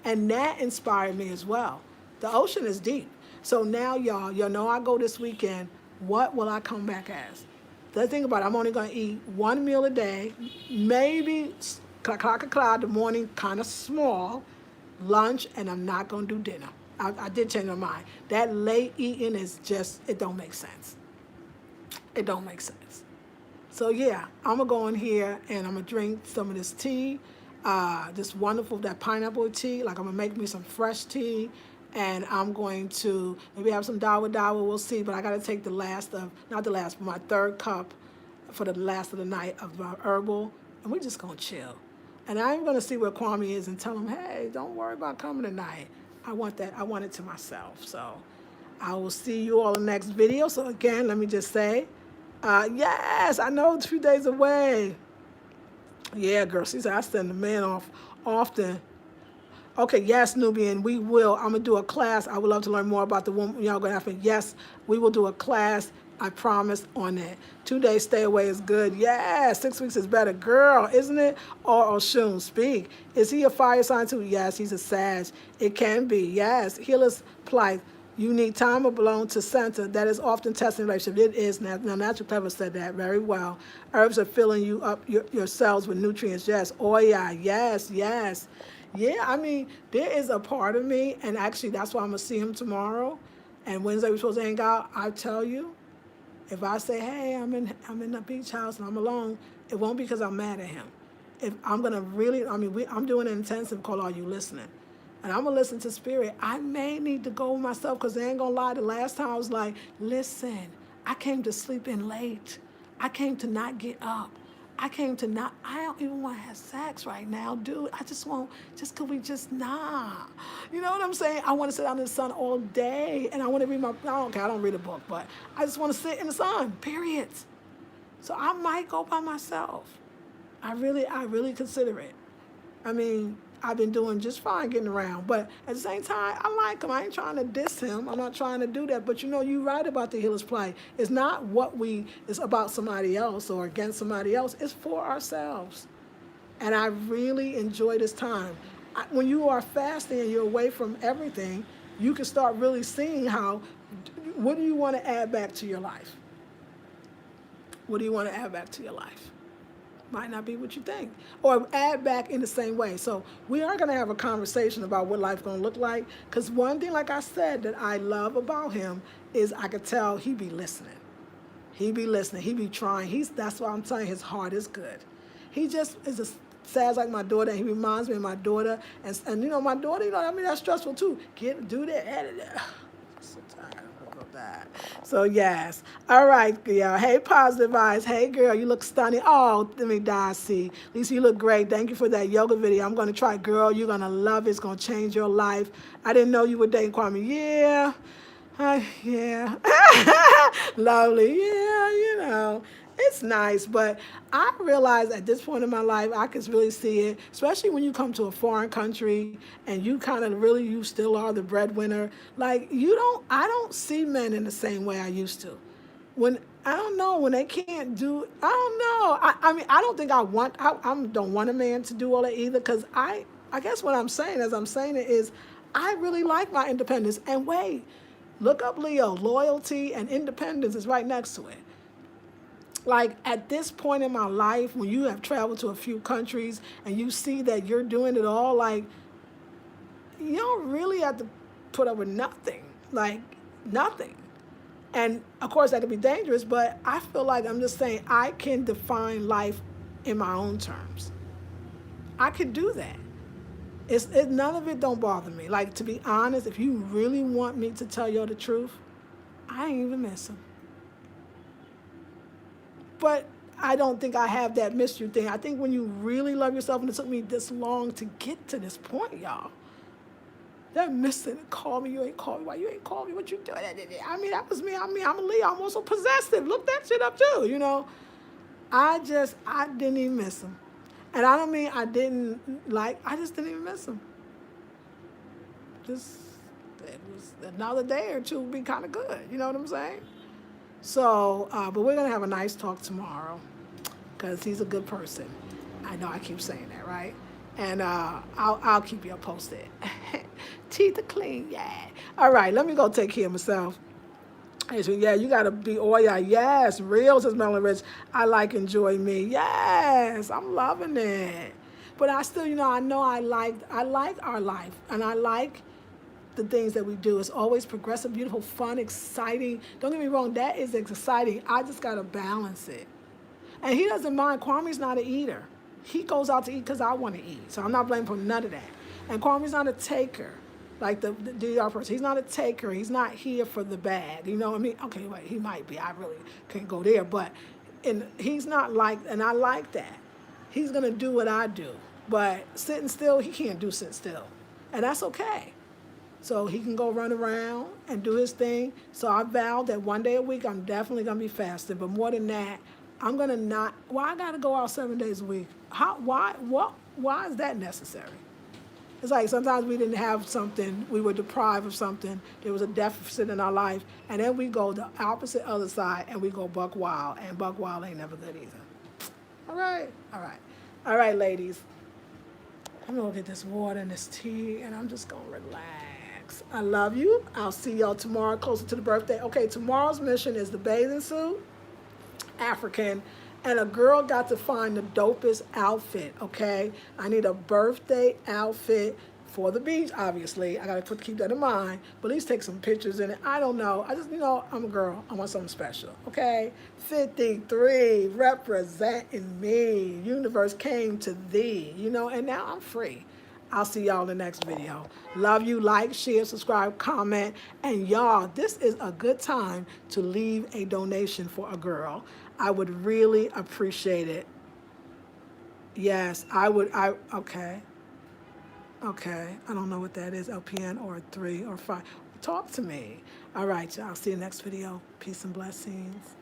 And that inspired me as well. The ocean is deep. So now, y'all know I go this weekend. What will I come back as? The thing about it, I'm only going to eat one meal a day, maybe the morning, kind of small, lunch, and I'm not going to do dinner. I did change my mind. That late eating is just, it don't make sense. It don't make sense. So yeah, I'm going to go in here and I'm going to drink some of this tea, this wonderful, that pineapple tea. Like I'm going to make me some fresh tea. And I'm going to maybe have some dawa, we'll see. But I got to take not the last, but my third cup for the last of the night of my herbal. And we're just going to chill. And I'm going to see where Kwame is and tell him, hey, don't worry about coming tonight. I want it to myself. So I will see you all in the next video. So again, let me just say, yes, I know it's a few days away. Yeah, girl, she said I send the man off often. Okay, yes, Nubian, we will. I'm going to do a class. I would love to learn more about the woman. Y'all going to have to, yes, we will do a class. I promise on that. 2 days stay away is good. Yeah, 6 weeks is better. Girl, isn't it? Or Oshun, speak. Is he a fire sign too? Yes, he's a Sag. It can be. Yes. Healer's plight. You need time alone to center. That is often testing relationship. It is. Now, Natural Clever said that very well. Herbs are filling you up, your cells with nutrients. Yes. Oh, yeah. Yes, yes. Yeah, I mean, there is a part of me, and actually that's why I'm going to see him tomorrow. And Wednesday we're supposed to hang out. I tell you, if I say, hey, I'm in the beach house and I'm alone, it won't be because I'm mad at him. If I'm going to really, I'm doing an intensive called Are You Listening? And I'm going to listen to Spirit. I may need to go myself because I ain't going to lie. The last time I was like, listen, I came to sleep in late. I came to not get up. I don't even want to have sex right now, dude. I just could we just, nah. You know what I'm saying? I want to sit out in the sun all day, and I want to read I don't read a book, but I just want to sit in the sun, period. So I might go by myself. I really consider it. I mean, I've been doing just fine getting around, but at the same time, I like him. I ain't trying to diss him. I'm not trying to do that. But you're right about the healer's plight. It's not it's about somebody else or against somebody else. It's for ourselves. And I really enjoy this time. When you are fasting and you're away from everything, you can start really seeing what do you want to add back to your life? What do you want to add back to your life? Might not be what you think, or add back in the same way. So we are going to have a conversation about what life's going to look like, because one thing, like I said, that I love about him is I could tell he be listening. He be listening. He be trying. That's why I'm telling you, his heart is good. He just is sounds like my daughter, and he reminds me of my daughter. And my daughter, that's stressful too. Do that, edit it. So tired of that. So yes. All right, y'all. Hey, Positive Eyes. Hey, girl, you look stunning. Oh, let me die. See, Lisa, you look great. Thank you for that yoga video. I'm going to try. Girl, you're going to love it. It's going to change your life. I didn't know you were dating Kwame. Yeah. Yeah. Lovely. Yeah, it's nice, but I realize at this point in my life, I can really see it, especially when you come to a foreign country and you kind of really, you still are the breadwinner. Like, I don't see men in the same way I used to. When they can't do, I don't know. I mean, I don't think I don't want a man to do all that either, because I guess what I'm saying as I'm saying it is, I really like my independence. And wait, look up Leo. Loyalty and independence is right next to it. Like, at this point in my life, when you have traveled to a few countries and you see that you're doing it all, like, you don't really have to put up with nothing. Like, nothing. And, of course, that could be dangerous, but I feel like I'm just saying I can define life in my own terms. I could do that. None of it don't bother me. Like, to be honest, if you really want me to tell you the truth, I ain't even miss him. But I don't think I have that mystery thing. I think when you really love yourself, and it took me this long to get to this point, y'all, that missing, call me, you ain't call me, why you ain't call me, what you doing? I mean, that was me. I mean, I'm a Leo, I'm also possessive. Look that shit up too, I didn't even miss him. And I don't mean I didn't like, I just didn't even miss him. Just, it was another day or two would be kind of good. You know what I'm saying? So, but we're going to have a nice talk tomorrow because he's a good person. I know I keep saying that, right? And I'll keep you posted. Teeth are clean, yeah. All right, let me go take care of myself. And so, yeah, you gotta be Oya. Yes, real says Melon Rich. I like enjoy me. Yes, I'm loving it. But I still, I know I like our life, and I like the things that we do. It's always progressive, beautiful, fun, exciting. Don't get me wrong, that is exciting. I just gotta balance it. And he doesn't mind. Kwame's not an eater. He goes out to eat because I want to eat. So I'm not blaming for none of that. And Kwame's not a taker, like the DR person. He's not a taker. He's not here for the bag. You know what I mean? Okay, wait, he might be. I really can't go there. But he's not like, and I like that. He's going to do what I do. But sitting still, he can't do sit still. And that's okay. So he can go run around and do his thing. So I vowed that one day a week I'm definitely going to be fasting. But more than that, I'm going to not, I got to go out 7 days a week? Why is that necessary? It's like sometimes we didn't have something, we were deprived of something, there was a deficit in our life, and then we go the opposite other side and we go buck wild, and buck wild ain't never good either. All right, ladies. I'm going to get this water and this tea, and I'm just going to relax. I love you. I'll see y'all tomorrow, closer to the birthday. Okay, tomorrow's mission is the bathing suit, African, and a girl got to find the dopest outfit, okay? I need a birthday outfit for the beach, obviously. I got to keep that in mind, but at least take some pictures in it. I don't know. I just, I'm a girl. I want something special, okay? 53, representing me. Universe came to thee, and now I'm free. I'll see y'all in the next video. Love you. Like, share, subscribe, comment. And y'all, this is a good time to leave a donation for a girl. I would really appreciate it. Yes, I would. Okay. Okay. I don't know what that is, LPN or 3 or 5. Talk to me. All right, y'all. See you next video. Peace and blessings.